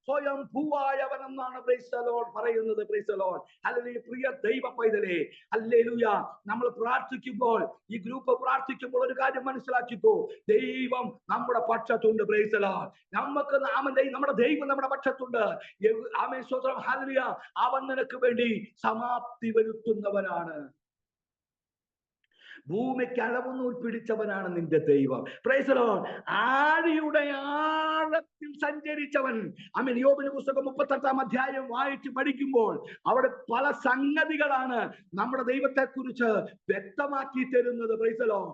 [SPEAKER 3] സ്വയം ഭൂവായവൻ എന്നാണ് പ്രൈസ് ദി ലോർഡ് പറയുന്നത്. Price the Lord. ഹല്ലേലൂയ. പ്രിയ ദൈവ പൈതലേ, ഹല്ലേലൂയ, നമ്മൾ പ്രാർത്ഥിക്കുമ്പോൾ, ഈ ഗ്രൂപ്പ് പ്രാർത്ഥിക്കുമ്പോൾ ഒരു കാര്യം മനസ്സിലാക്കിക്കോ, ദൈവം നമ്മുടെ പക്ഷത്തുണ്ട്. Price the Lord. നമുക്ക് നമ്മുടെ ദൈവം നമ്മുടെ പക്ഷത്തുണ്ട്. ആമേൻ, സ്തോത്രം, ഹല്ലേലൂയ. അവൻ നിനക്ക് വേണ്ടി സമാപ്തി വരുത്തുന്നവനാണ്. ഭൂമിക്ക് അളവുനൂൽ പിടിച്ചവനാണ് നിന്റെ ദൈവം. Praise the Lord. ആഴിയുടെ ആഴത്തിൽ സഞ്ചരിച്ചവൻ. ആമേൻ. യോബിന്റെ പുസ്തകം 38 അധ്യായം വായിച്ച് പഠിക്കുമ്പോൾ അവിടെ പല സംഗതികളാണ് നമ്മുടെ ദൈവത്തെ കുറിച്ച് വ്യക്തമാക്കി തരുന്നത്. Price the Lord.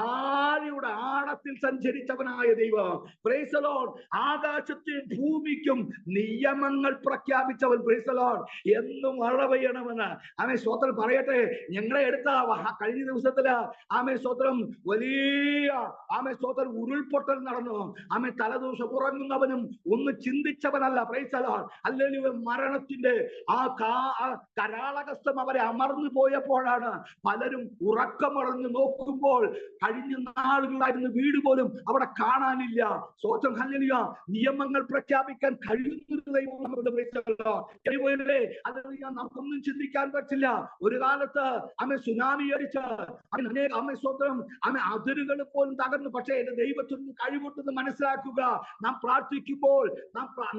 [SPEAKER 3] ആഴിയുടെ ആഴത്തിൽ സഞ്ചരിച്ചവനായ ദൈവം. Praise the Lord. ആകാശത്തെയും ഭൂമിക്കും നിയമങ്ങൾ പ്രഖ്യാപിച്ചവൻ. Price the Lord. എന്നും മഴ പെയ്യണമെന്ന് ആമേൻ സ്തോത്രം പറയട്ടെ. ഞങ്ങളെ എടുത്ത കഴിഞ്ഞ ദിവസത്തില് ആമേൻ സ്തോത്രം വലിയ ആമേൻ സ്തോത്രം ഉരുൾപൊട്ടൽ നടന്നു. ആമേൻ തലദോഷം ഉറങ്ങുന്നവനും ഒന്ന് ചിന്തിച്ചവനല്ല. Praise the Lord. ഹല്ലേലൂയ. മരണത്തിന്റെ ആ കരാളകസ്ഥം അവരെ അമർന്നു പോയപ്പോഴാണ് പലരും ഉറക്കമടഞ്ഞു നോക്കുമ്പോൾ കഴിഞ്ഞ നാളുകളായിരുന്നു വീട് പോലും അവിടെ കാണാനില്ല. സ്തോത്രം. ഹല്ലേലൂയ. നിയമങ്ങൾ പ്രഖ്യാപിക്കാൻ കഴിയുന്ന ദൈവം നമ്മുടെ. നമുക്കൊന്നും ചിന്തിക്കാൻ പറ്റില്ല. ഒരു കാലത്ത് അമ്മ സുനാമി അടിച്ച് അമ്മ സ്വന്തം അമ്മ അതിരുകൾ പോലും തകർന്നു. പക്ഷേ എന്റെ ദൈവത്തിന് കഴിവുണ്ടെന്ന് മനസ്സിലാക്കുക. നാം പ്രാർത്ഥിക്കുമ്പോൾ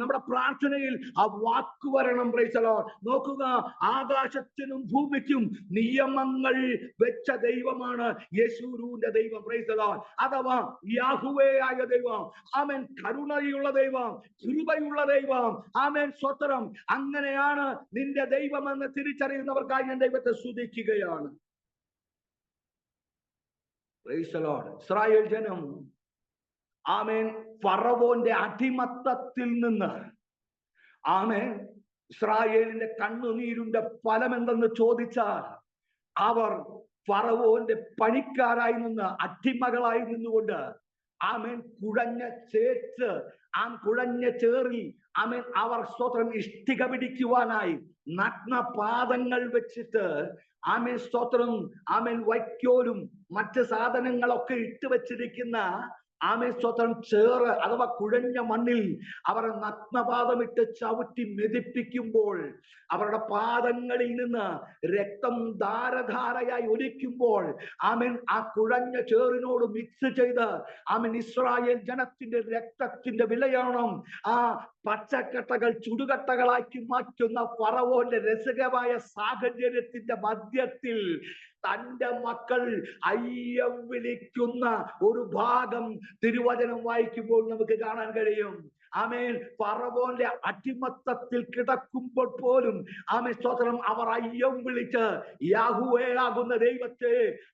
[SPEAKER 3] നമ്മുടെ പ്രാർത്ഥനയിൽ ആ വാക്ക് വരണം. Price the Lord. നോക്കുക, ആകാശത്തിനും ഭൂമിക്കും നിയമങ്ങൾ വെച്ച ദൈവമാണ് യേശുവിന്റെ ദൈവം. Praise the Lord. അഥവാ യാഹുവേ ആയ ദൈവം. ആമേൻ. കരുണയുള്ള ദൈവം, കൃപയുള്ള ദൈവം. ആമേൻ സ്വത്രം. അങ്ങനെയാണ് നിന്റെ ദൈവമെന്ന് തിരിച്ചറിയുന്നവർക്കായി ഞാൻ ദൈവത്തെ സ്തുതിക്കുകയാണ്. Praise the Lord. ഇസ്രായേൽ ജനം ആമേൻ ഫറവോന്റെ അടിമത്തത്തിൽ നിന്ന് ആമേൻ ഇസ്രായേലിന്റെ കണ്ണുനീരിന്റെ ഫലം എന്തെന്ന് ചോദിച്ചാൽ അവർ ഫറവോന്റെ പണിക്കാരായി നിന്ന് അടിമകളായി നിന്നുകൊണ്ട് ആമേൻ കുഴഞ്ഞ ചേറ്റ് കുഴഞ്ഞ ചേറിൽ ആമേൻ അവർ സ്തോത്രം ഇഷ്ടിക പിടിക്കുവാനായി നഗ്നപാദങ്ങൾ വെച്ചിട്ട് ആമേൻ സ്തോത്രം ആമേൻ വൈക്കോലും മറ്റ് സാധനങ്ങളൊക്കെ ഇട്ട് വെച്ചിരിക്കുന്ന ആമേൻ സ്തോത്രം ചേറ് അഥവാ കുഴഞ്ഞ മണ്ണിൽ അവർ നഗ്നപാദമിട്ട് ചവിട്ടി മെതിപ്പിക്കുമ്പോൾ അവരുടെ പാദങ്ങളിൽ നിന്ന് രക്തം ധാരധാരയായി ഒലിക്കുമ്പോൾ ആമേൻ ആ കുഴഞ്ഞ ചേറിനോട് മിക്സ് ചെയ്ത് ആമേൻ ഇസ്രായേൽ ജനത്തിന്റെ രക്തത്തിന്റെ വിലയാണം ആ പച്ചക്കട്ടകൾ ചുടുകട്ടകളാക്കി മാറ്റുന്ന ഫറവോന്റെ രസകരമായ സാഹചര്യത്തിന്റെ മധ്യത്തിൽ തന്റെ മക്കൾ അയ്യം വിളിക്കുന്ന ഒരു ഭാഗം തിരുവചനം വായിക്കുമ്പോൾ നമുക്ക് കാണാൻ കഴിയും. ആമേൻ. ഫറവോന്റെ അടിമത്തത്തിൽ കിടക്കുമ്പോൾ പോലും ആമേൻ സ്തോത്രം അവർ അയ്യം വിളിച്ച് യാഹുവേ ആകുന്ന ദൈവത്തെ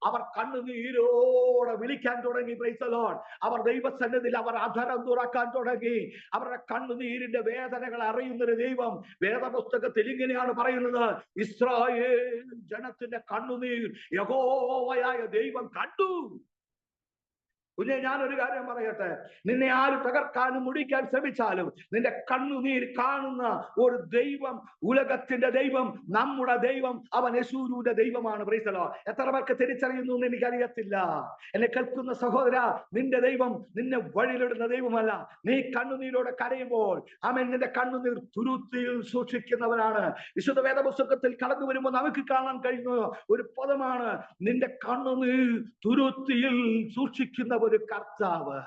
[SPEAKER 3] അവർ കണ്ണുനീരോടെ വിളിക്കാൻ തുടങ്ങി. Price the Lord. അവർ ദൈവസന്നിധിയിൽ അവർ അധരം തുറക്കാൻ തുടങ്ങി. അവരുടെ കണ്ണുനീരിന്റെ വേദനകൾ അറിയുന്നൊരു ദൈവം വേദപുസ്തകത്തിൽ ഇങ്ങനെയാണ് പറയുന്നത്: ഇസ്രായേൽ ജനത്തിന്റെ കണ്ണുനീർ യഹോവയായ ദൈവം കണ്ടു. കുഞ്ഞെ, ഞാനൊരു കാര്യം പറയട്ടെ. നിന്നെ ആര് തകർക്കാനും മുടിക്കാൻ ശ്രമിച്ചാലും നിന്റെ കണ്ണുനീർ കാണുന്ന ഒരു ദൈവം, ഉലകത്തിന്റെ ദൈവം, നമ്മുടെ ദൈവം, അവൻ യേശുവിന്റെ ദൈവമാണ്. Price the Lord. എത്ര പേർക്ക് തിരിച്ചറിയുന്നു എന്ന് എനിക്കറിയത്തില്ല. എന്നെ കേൾക്കുന്ന സഹോദര, നിന്റെ ദൈവം നിന്നെ വഴിയിലിടുന്ന ദൈവമല്ല. നീ കണ്ണുനീരോടെ കരയുമ്പോൾ അവൻ നിന്റെ കണ്ണുനീർ തുരുത്തിയിൽ സൂക്ഷിക്കുന്നവനാണ്. വിശുദ്ധ വേദപുസ്തകത്തിൽ കടന്നു വരുമ്പോൾ നമുക്ക് കാണാൻ കഴിയുന്ന ഒരു പദമാണ് നിന്റെ കണ്ണുനീർ തുരുത്തിയിൽ സൂക്ഷിക്കുന്ന ഒരു കർത്താവ്.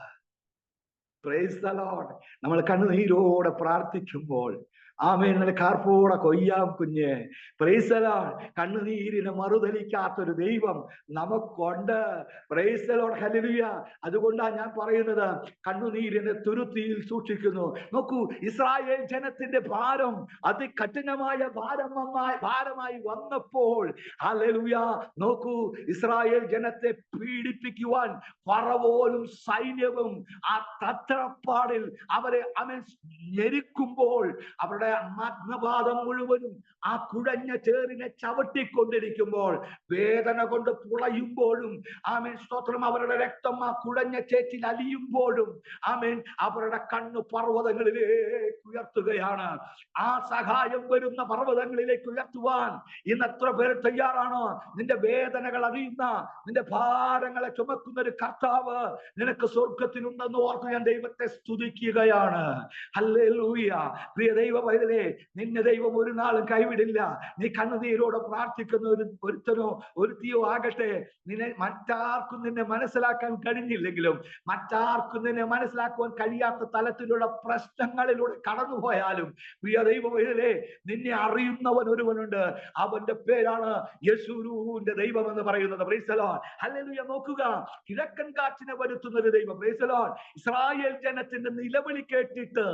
[SPEAKER 3] Praise the Lord. നമ്മൾ കണ്ണുനീരോടെ പ്രാർത്ഥിക്കുമ്പോൾ ആമേൻ കാർപ്പോടെ കൊയ്യാം കുഞ്ഞ്. Praise the Lord. കണ്ണുനീരിനെ മറുതലിക്കാത്തൊരു ദൈവം നമുക്കുണ്ട്. Praise the Lord. ഹല്ലേലൂയ. അതുകൊണ്ടാണ് ഞാൻ പറയുന്നത്, കണ്ണുനീരിനെ തുരുത്തിയിൽ സൂക്ഷിക്കുന്നു. നോക്കൂ, ഇസ്രായേൽ ജനത്തിന്റെ ഭാരം അതികഠിനമായ ഭാരമായി വന്നപ്പോൾ ഹല്ലേലൂയ, നോക്കൂ, ഇസ്രായേൽ ജനത്തെ പീഡിപ്പിക്കുവാൻ ഫറവോനും സൈന്യവും ആ തത്രപ്പാടിൽ അവരെ ഞെരുക്കുമ്പോൾ അവരുടെ നഗ്നപാദം മുഴുവനും ആ കുഴഞ്ഞ ചേറിനെ ചവിട്ടിക്കൊണ്ടിരിക്കുമ്പോൾ വേദന കൊണ്ട് പുളയുമ്പോഴും ആമേൻ സ്തോത്രം അവരുടെ രക്തം ആ കുഴഞ്ഞ ചേറ്റിൽ അലിയുമ്പോഴും ആമേൻ അവരുടെ കണ്ണ് പർവ്വതങ്ങളിലേക്ക് ഉയർത്തുകയാണ്. ആ സഹായം വരുന്ന പർവ്വതങ്ങളിലേക്ക് ഉയർത്തുവാൻ ഇന്ന് എത്ര പേർ തയ്യാറാണോ? നിന്റെ വേദനകൾ അറിയുന്ന, നിന്റെ ഭാരങ്ങളെ ചുമക്കുന്ന ഒരു കർത്താവ് നിനക്ക് സ്വർഗത്തിലുണ്ടെന്ന് ഓർത്ത് ഞാൻ ദൈവത്തെ സ്തുതിക്കുകയാണ്. ഹല്ലേലൂയ. പ്രിയ ദൈവ പൈതലേ, നിന്നെ ദൈവം ഒരു നാളും കൈവിടില്ല. നീ കണ്ണുനീരോടെ പ്രാർത്ഥിക്കുന്ന ഒരുത്തനോ ഒരുത്തിയോ ആകട്ടെ, മറ്റാർക്കും നിന്നെ മനസ്സിലാക്കാൻ കഴിഞ്ഞില്ലെങ്കിലും, മറ്റാർക്കും നിന്നെ മനസ്സിലാക്കുവാൻ കഴിയാത്ത തലത്തിലുള്ള പ്രശ്നങ്ങളിലൂടെ കടന്നുപോയാലും, പ്രിയ ദൈവ പൈതലേ, നിന്നെ അറിയുന്നവൻ ഒരുവനുണ്ട്. അവന്റെ പേരാണ് യെശുരൂന്റെ ദൈവം എന്ന് പറയുന്നത്. Price the Lord. ഹല്ലേലൂയ. നോക്കുക, കിഴക്കൻ കാറ്റിനെ വരുത്തുന്ന ഒരു ദൈവം. Praise the Lord. ഇസ്രായേൽ ജനത്തിന്റെ നിലവിളി കേട്ടിട്ട്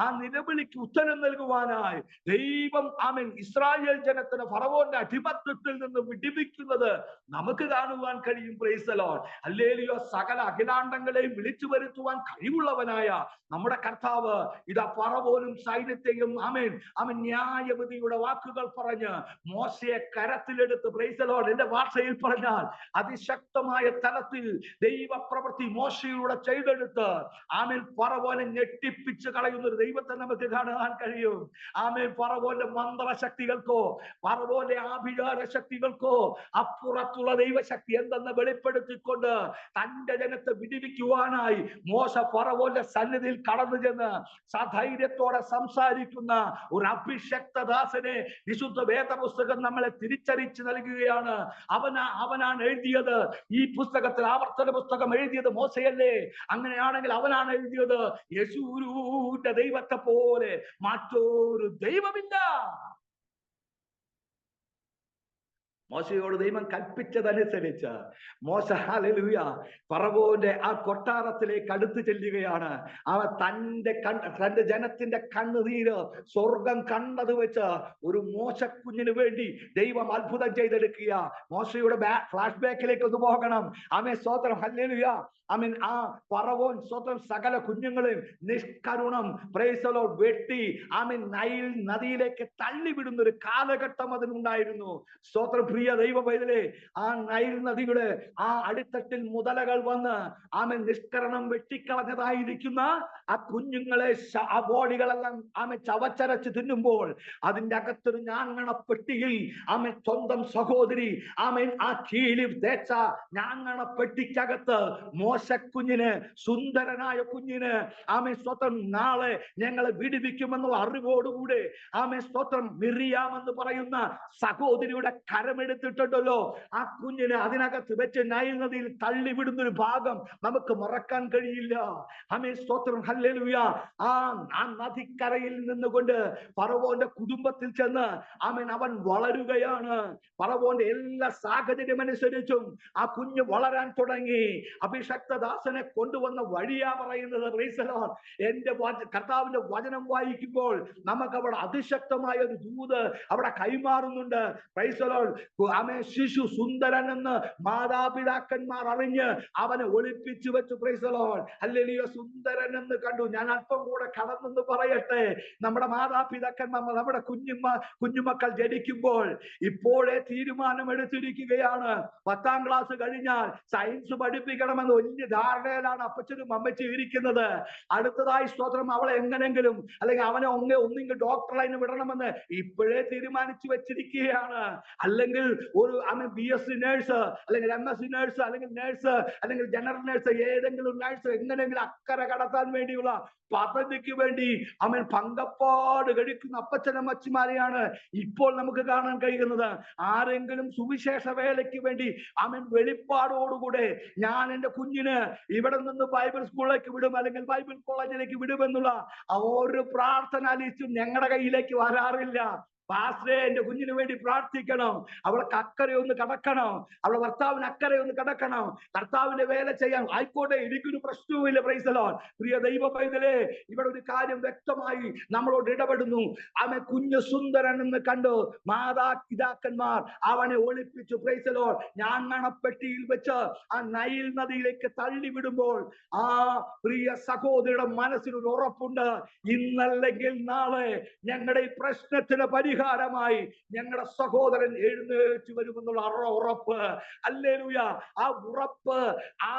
[SPEAKER 3] ആ നിലവിളിക്ക് ഉത്തരം നൽകുവാനായി ദൈവം ആമേൻ ഇസ്രായേൽ ജനത്തിന് ഫറവോന്റെ അടിമത്തത്തിൽ നിന്ന് വിടിവിക്കുന്നത് നമുക്ക് കാണുവാൻ കഴിയും. Price the Lord. ഹല്ലേലൂയ. സകല അഖിലാണ്ടങ്ങളെയും വിളിച്ചു വരുത്തുവാൻ കഴിവുള്ളവനായ നമ്മുടെ കർത്താവ് ഇതാ ഫറവോനും സൈന്യത്തെയും ആമേൻ ആമേൻ ന്യായവിധിയുടെ വാക്കുകൾ പറഞ്ഞ് മോശയെ കരത്തിലെടുത്ത്, പ്രൈസ് ദി ലോർഡ്, എന്റെ ഭാഷയിൽ പറഞ്ഞാൽ അതിശക്തമായ തലത്തിൽ ദൈവപ്രവൃത്തി മോശയിലൂടെ ചെയ്തെടുത്ത് ആമേൻ ഫറവോനെ ഞെട്ടിപ്പിച്ച് കളയുന്ന ഒരു ദൈവത്തെ നമുക്ക് കാണാൻ കഴിയും. ആമേൻ ഫറവോന്റെ മന്ത്രശക്തികൾക്കോ ഫറവോന്റെ ആഭിചാര ശക്തികൾക്കോ അപ്പുറത്തുള്ള ദൈവശക്തി എന്തെന്ന് വെളിപ്പെടുത്തിക്കൊണ്ട് തന്റെ ജനത്തെ വിടിവിക്കുവാനായി മോശ ഫറവോന്റെ സന്നിധിയിൽ കടന്നു ചെന്ന് സധൈര്യത്തോടെ സംസാരിക്കുന്ന ഒരു അഭിഷക്തദാസനെ വിശുദ്ധ വേദപുസ്തകം നമ്മളെ തിരിച്ചറിച്ച് നൽകുകയാണ്. അവനാണ് എഴുതിയത്. ഈ പുസ്തകത്തിൽ ആവർത്തന പുസ്തകം എഴുതിയത് മോശയല്ലേ? അങ്ങനെയാണെങ്കിൽ അവനാണ് എഴുതിയത്. യെശുരൂന്റെ ദൈവത്തെ പോലെ മറ്റൊരു ദൈവമില്ല. മോശയോട് ദൈവം കൽപ്പിച്ചതനുസരിച്ച് മോശ ഹല്ലേലൂയ ഫറവോന്റെ ആ കൊട്ടാരത്തിലേക്ക് അടുത്ത് ചെല്ലുകയാണ്. അവൻ തന്റെ ജനത്തിന്റെ കണ്ണുനീര് സ്വർഗം കണ്ടത് വെച്ച് ഒരു മോശക്കുഞ്ഞിന് വേണ്ടി ദൈവം അത്ഭുതം ചെയ്തെടുക്കുക. മോശയുടെ ഫ്ലാഷ് ബാക്കിലേക്ക് ഒന്ന് പോകണം. ആമേൻ സ്തോത്രം. ഹല്ലേലൂയ. ആമേൻ ആ ഫറവോൻ സ്തോത്രം സകല കുഞ്ഞുങ്ങളെയും നിഷ്കരുണം പ്രൈസ് ദി ലോർഡ് വെട്ടി ആമേൻ നൈൽ നദിയിലേക്ക് തള്ളിവിടുന്ന ഒരു കാലഘട്ടം അതിനുണ്ടായിരുന്നു. സ്തോത്രം. പ്രിയ ദൈവ പൈതലേ, ആ നൈൽ നദിയുടെ ആ അടിത്തട്ടിൽ മുതലകൾ വന്ന് ആമേൻ നിഷ്കരണം വെട്ടിക്കളഞ്ഞതായിരിക്കുന്ന ആ കുഞ്ഞുങ്ങളെ ആ ബോഡികളെല്ലാം ആമേൻ ചവച്ചരച്ച് തിന്നുമ്പോൾ അതിന്റെ അകത്തൊരു ഞാങ്ങണപ്പെട്ടിയിൽ ആമേൻ സ്വന്തം സഹോദരി ആമേൻ ആ കീഴി തേച്ച ഞാങ്ങണപ്പെട്ടിക്കകത്ത് മോശക്കുഞ്ഞിന്, സുന്ദരനായ കുഞ്ഞിന് ആമേൻ സ്തോത്രം നാളെ ഞങ്ങളെ വിടുവിക്കുമെന്നുള്ള അറിവോടുകൂടെ ആമേൻ സ്തോത്രം മിറിയാം എന്ന് പറയുന്ന സഹോദരിയുടെ കരമെടുത്തിട്ടുണ്ടല്ലോ. ആ കുഞ്ഞിനെ അതിനകത്ത് വെച്ച് നൈൽ നദിയിൽ തള്ളിവിടുന്ന ഒരു ഭാഗം നമുക്ക് മറക്കാൻ കഴിയില്ല. ആമേൻ സ്തോത്രം. ഹല്ലേലൂയ. ആ നദിക്കരയിൽ നിന്നുകൊണ്ട് ഫറവോന്റെ കുടുംബത്തിൽ ചെന്ന് ആമേൻ അവൻ വളരുകയാണ്. ഫറവോന്റെ എല്ലാ സാഹചര്യം അനുസരിച്ചും ആ കുഞ്ഞ് വളരാൻ തുടങ്ങി. അഭിഷക്തദാസനെ കൊണ്ടുവന്ന വഴിയാ പറയുന്നത്. Price the Lord. എന്റെ കർത്താവിന്റെ വചനം വായിക്കുമ്പോൾ നമുക്ക് അവിടെ അതിശക്തമായ ഒരു ദൂത് അവിടെ കൈമാറുന്നുണ്ട്. Praise the Lord. ആമേൻ ശിശു സുന്ദരൻ എന്ന് മാതാപിതാക്കന്മാർ അറിഞ്ഞ് അവനെ ഒളിപ്പിച്ചു വെച്ചു. Praise the Lord. ഹല്ലേലൂയ. സുന്ദരൻ എന്ന് കണ്ടു. ഞാൻ അല്പം കൂടെ കടന്നെന്ന് പറയട്ടെ. നമ്മുടെ മാതാപിതാക്കന്മാർ നമ്മുടെ കുഞ്ഞുമക്കൾ ജനിക്കുമ്പോൾ ഇപ്പോഴേ തീരുമാനമെടുത്തിരിക്കുകയാണ്. 10ാം ക്ലാസ് കഴിഞ്ഞാൽ സയൻസ് പഠിപ്പിക്കണമെന്ന് വലിയ ധാരണയിലാണ് അപ്പച്ചനും അമ്മച്ചും ഇരിക്കുന്നത്. അടുത്തതായി സ്തോത്രം അവളെ എങ്ങനെങ്കിലും അല്ലെങ്കിൽ അവനെ ഒന്നെങ്കിൽ ഡോക്ടറായി വിടണമെന്ന് ഇപ്പോഴേ തീരുമാനിച്ചു വെച്ചിരിക്കുകയാണ്. അല്ലെങ്കിൽ ഒരു BSc നേഴ്സ് അല്ലെങ്കിൽ MSc നേഴ്സ് അല്ലെങ്കിൽ നേഴ്സ് അല്ലെങ്കിൽ ജനറൽ നേഴ്സ് ഏതെങ്കിലും നേഴ്സ് എങ്ങനെയെങ്കിലും അക്കരെ കടത്താൻ വേണ്ടിയുള്ള പദ്ധതിക്ക് വേണ്ടി അവൻ പങ്കപ്പാട് കഴിക്കുന്ന അപ്പച്ചനമ്മച്ചിമാരെയാണ് ഇപ്പോൾ നമുക്ക് കാണാൻ കഴിയുന്നത്. ആരെങ്കിലും സുവിശേഷ വേലയ്ക്ക് വേണ്ടി അവൻ വെളിപ്പാടോടുകൂടെ ഞാൻ എന്റെ കുഞ്ഞിന് ഇവിടെ നിന്ന് ബൈബിൾ സ്കൂളിലേക്ക് വിടും അല്ലെങ്കിൽ ബൈബിൾ കോളേജിലേക്ക് വിടുമെന്നുള്ള ആ ഒരു പ്രാർത്ഥന ലിസ്റ്റും ഞങ്ങളുടെ കയ്യിലേക്ക് വരാറില്ല. പാസ്റ്ററെ എന്റെ കുഞ്ഞിന് വേണ്ടി പ്രാർത്ഥിക്കണം, അവൾക്ക് അക്കരെ ഒന്ന് കടക്കണം, അവളെ ഭർത്താവിന് അക്കരെ ഒന്ന് കടക്കണം, കർത്താവിന്റെ വേല ചെയ്യാൻ ആയിക്കോട്ടെ, എനിക്കൊരു പ്രശ്നവുമില്ല. Price the Lord. പ്രിയ ദൈവ പൈതലേ, ഇവിടെ ഒരു കാര്യം വ്യക്തമായി നമ്മളോട് ഇടപെടുന്നു. അവൻ കുഞ്ഞു സുന്ദരൻ എന്ന് കണ്ടു മാതാപിതാക്കന്മാർ അവനെ ഒളിപ്പിച്ചു. Price the Lord. ഞാങ്ങണപ്പെട്ടിയിൽ വെച്ച് ആ നൈൽ നദിയിലേക്ക് തള്ളിവിടുമ്പോൾ ആ പ്രിയ സഹോദരിയുടെ മനസ്സിലൊരു ഉറപ്പുണ്ട്, ഇന്നല്ലെങ്കിൽ നാളെ ഞങ്ങളുടെ ഈ പ്രശ്നത്തിന് പരിഹാരം പരിഹാരമായി ഞങ്ങളുടെ സഹോദരൻ എഴുന്നേറ്റ് വരുമെന്നുള്ള ഉറപ്പ്, ഹല്ലേലൂയ, ആ ഉറപ്പ് ആ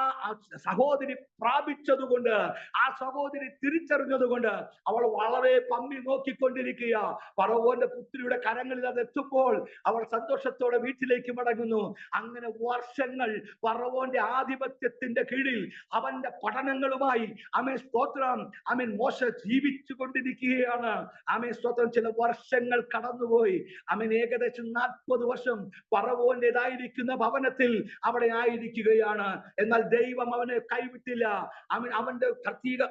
[SPEAKER 3] സഹോദരി പ്രാപിച്ചതുകൊണ്ട്, ആ സഹോദരി തിരിച്ചറിഞ്ഞതുകൊണ്ട് അവൾ വളരെ പമ്മി നോക്കിക്കൊണ്ടിരിക്കുക. ഫറവോന്റെ പുത്രിയുടെ കരങ്ങളിൽ അത് എത്തുമ്പോൾ അവൾ സന്തോഷത്തോടെ വീട്ടിലേക്ക് മടങ്ങുന്നു. അങ്ങനെ വർഷങ്ങൾ ഫറവോന്റെ ആധിപത്യത്തിന്റെ കീഴിൽ അവന്റെ പഠനങ്ങളുമായി ആമേൻ സ്തോത്രം ആമേൻ മോശ ജീവിച്ചു കൊണ്ടിരിക്കുകയാണ്. ആമേൻ സ്തോത്രം. ചില വർഷങ്ങൾ കടന്നുപോയി. ആമേൻ ഏകദേശം 40 വർഷം ഫറവോന്റേതായിരിക്കുന്ന ഭവനത്തിൽ അവിടെ ആയിരിക്കുകയാണ്. എന്നാൽ ദൈവം അവനെ കൈവിട്ടില്ല. അവന്റെ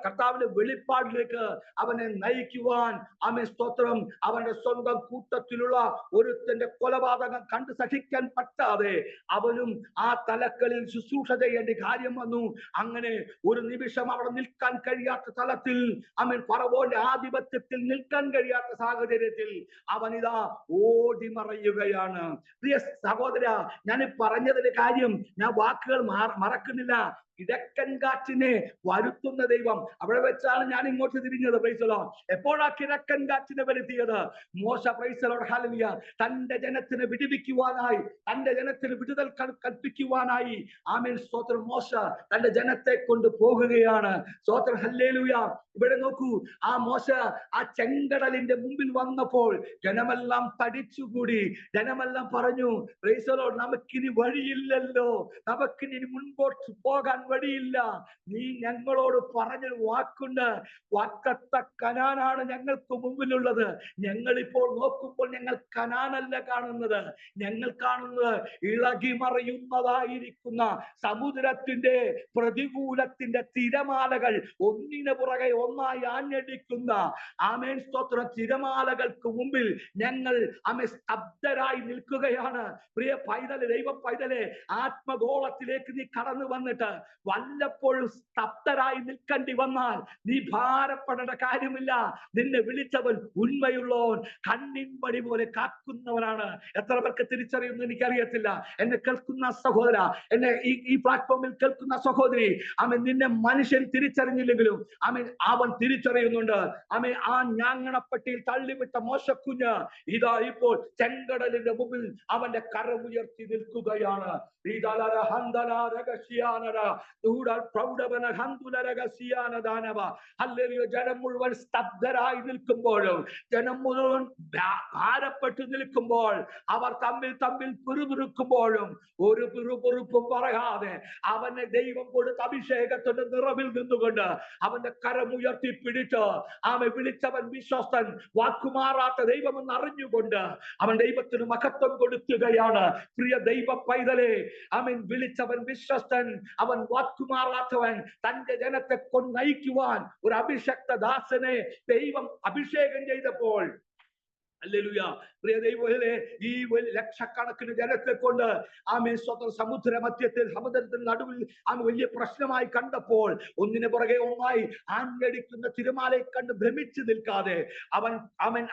[SPEAKER 3] കർത്താവിന്റെ വെളിപ്പാടിലേക്ക് അവനെ നയിക്കുവാൻ ആമേൻ സ്തോത്രം അവന്റെ സ്വന്തം കൂട്ടത്തിലുള്ള ഒരുത്തന്റെ കൊലപാതകം കണ്ടു സഹിക്കാൻ പറ്റാതെ അവനും ആ തലക്കളിൽ ശുശ്രൂഷ ചെയ്യേണ്ട കാര്യം വന്നു. അങ്ങനെ ഒരു നിമിഷം അവിടെ നിൽക്കാൻ കഴിയാത്ത തലത്തിൽ ആമേൻ ഫറവോന്റെ ആധിപത്യത്തിൽ നിൽക്കാൻ കഴിയാത്ത സാഹചര്യത്തിൽ അവനിതാ ഓടി മറയുകയാണ്. പ്രിയ സഹോദര, ഞാൻ പറഞ്ഞതിന്റെ കാര്യം ഞാൻ വാക്കുകൾ മറക്കുന്നില്ല. കിഴക്കൻ കാറ്റിനെ വരുത്തുന്ന ദൈവം. അവിടെ വെച്ചാണ് ഞാൻ ഇങ്ങോട്ട് തിരിഞ്ഞത്. Price the Lord. എപ്പോഴാ കിഴക്കൻ കാറ്റിനെ വരുത്തിയത്? മോശ പ്രൈസ് ദി ലോർഡ് ഹല്ലേലൂയ തന്റെ ജനത്തിന് വിടുവിക്കുവാനായി, തന്റെ ജനത്തിന് വിടുതൽ കൽപ്പിക്കുവാനായി ആമേൻ സ്തോത്രം മോശ തന്റെ ജനത്തെ കൊണ്ട് പോകുകയാണ്. സ്തോത്രം ഹല്ലേലൂയ. ഇവിടെ നോക്കൂ, ആ മോശ ആ ചെങ്കടലിന്റെ മുമ്പിൽ വന്നപ്പോൾ ജനമെല്ലാം തടിച്ചുകൂടി. ജനമെല്ലാം പറഞ്ഞു, പ്രൈസ് ദി ലോർഡ്, നമുക്കിനി വഴിയില്ലല്ലോ, നമുക്കിനി മുൻപോട്ട് പോകാൻ വഴിയില്ല. നീ ഞങ്ങളോട് പറഞ്ഞൊരു വാക്കുണ്ട്, വാക്കത്ത കനാനാണ് ഞങ്ങൾക്ക് മുമ്പിലുള്ളത്. ഞങ്ങൾ ഇപ്പോൾ നോക്കുമ്പോൾ ഞങ്ങൾ കനാനല്ല കാണുന്നത്, ഞങ്ങൾ കാണുന്നത് ഇളകി മറിയുന്നതായിരിക്കുന്ന സമുദ്രത്തിന്റെ പ്രതികൂലത്തിന്റെ തിരമാലകൾ ഒന്നിനു പുറകെ ഒന്നായി ആഞ്ഞടിക്കുന്ന ആമേൻ സ്തോത്രം തിരമാലകൾക്ക് മുമ്പിൽ ഞങ്ങൾ ആമേൻ സ്തബ്ധരായി നിൽക്കുകയാണ്. പ്രിയ പൈതലെ, ദൈവ പൈതലെ, ആത്മഗോളത്തിലേക്ക് നീ കടന്നു വന്നിട്ട് വല്ലപ്പോഴും സ്തബ്ധരായി നിൽക്കേണ്ടി വന്നാൽ നീ ഭാരപ്പെടേണ്ട കാര്യമില്ല. നിന്നെ വിളിച്ചവൻ ഉണ്മയുള്ളവൻ, കണ്ണിൻ മണി പോലെ കാക്കുന്നവനാണ്. എത്ര പേർക്ക് തിരിച്ചറിയുന്നു എനിക്കറിയത്തില്ല. എന്നെ കേൾക്കുന്ന സഹോദര, എന്നെ ഈ പ്ലാറ്റ്ഫോമിൽ കേൾക്കുന്ന സഹോദരി, അവൻ നിന്നെ മനുഷ്യൻ തിരിച്ചറിഞ്ഞില്ലെങ്കിലും അവൻ തിരിച്ചറിയുന്നുണ്ട്. ആ ഞാങ്ങണപ്പെട്ടിയിൽ തള്ളിവിട്ട മോശക്കുഞ്ഞ് ഇതാ ഇപ്പോൾ ചെങ്കടലിന്റെ മുമ്പിൽ അവന്റെ കരമുയർത്തി നിൽക്കുകയാണ്. ജനം മുഴുവൻ സ്തബ്ധരായി നിൽക്കുമ്പോഴും, ജനം മുഴുവൻ ഭാരപ്പെട്ടു നിൽക്കുമ്പോൾ, അവർ തമ്മിൽ പിറുപിറുക്കുമ്പോഴും ഒരു പിറുപിറുപ്പും പറയാതെ അവനെ ദൈവം കൊടുത്ത അഭിഷേകത്തിന്റെ നിറവിൽ നിന്നുകൊണ്ട് അവന്റെ കരമുയർത്തി പിടിച്ച് അവൻ വിളിച്ചവൻ വിശ്വസ്തൻ, വാക്കുമാറാത്ത ദൈവമെന്ന് അറിഞ്ഞുകൊണ്ട് അവൻ ദൈവത്തിന് മഹത്വം കൊടുക്കുകയാണ്. പ്രിയ ദൈവ പൈതലേ, അവൻ വിളിച്ചവൻ വിശ്വസ്തൻ, അവൻ വാക്കുമാറാത്തവൻ. തന്റെ ജനത്തെ നയിക്കുവാൻ ഒരു അഭിഷക്ത ദാസനെ ദൈവം അഭിഷേകം ചെയ്തപ്പോൾ, ഹല്ലേലൂയ, പ്രിയ ദൈവമേ, ഈ ലക്ഷക്കണക്കിന് ജനത്തെ കൊണ്ട് ആമേൻ സ്വന്തം സമുദ്രത്തിന് നടുവിൽ വലിയ പ്രശ്നമായി കണ്ടപ്പോൾ ഒന്നിനു പുറകെ ഒന്നായി ആഞ്ഞടിക്കുന്ന തിരമാലയെ കണ്ട് ഭ്രമിച്ചു നിൽക്കാതെ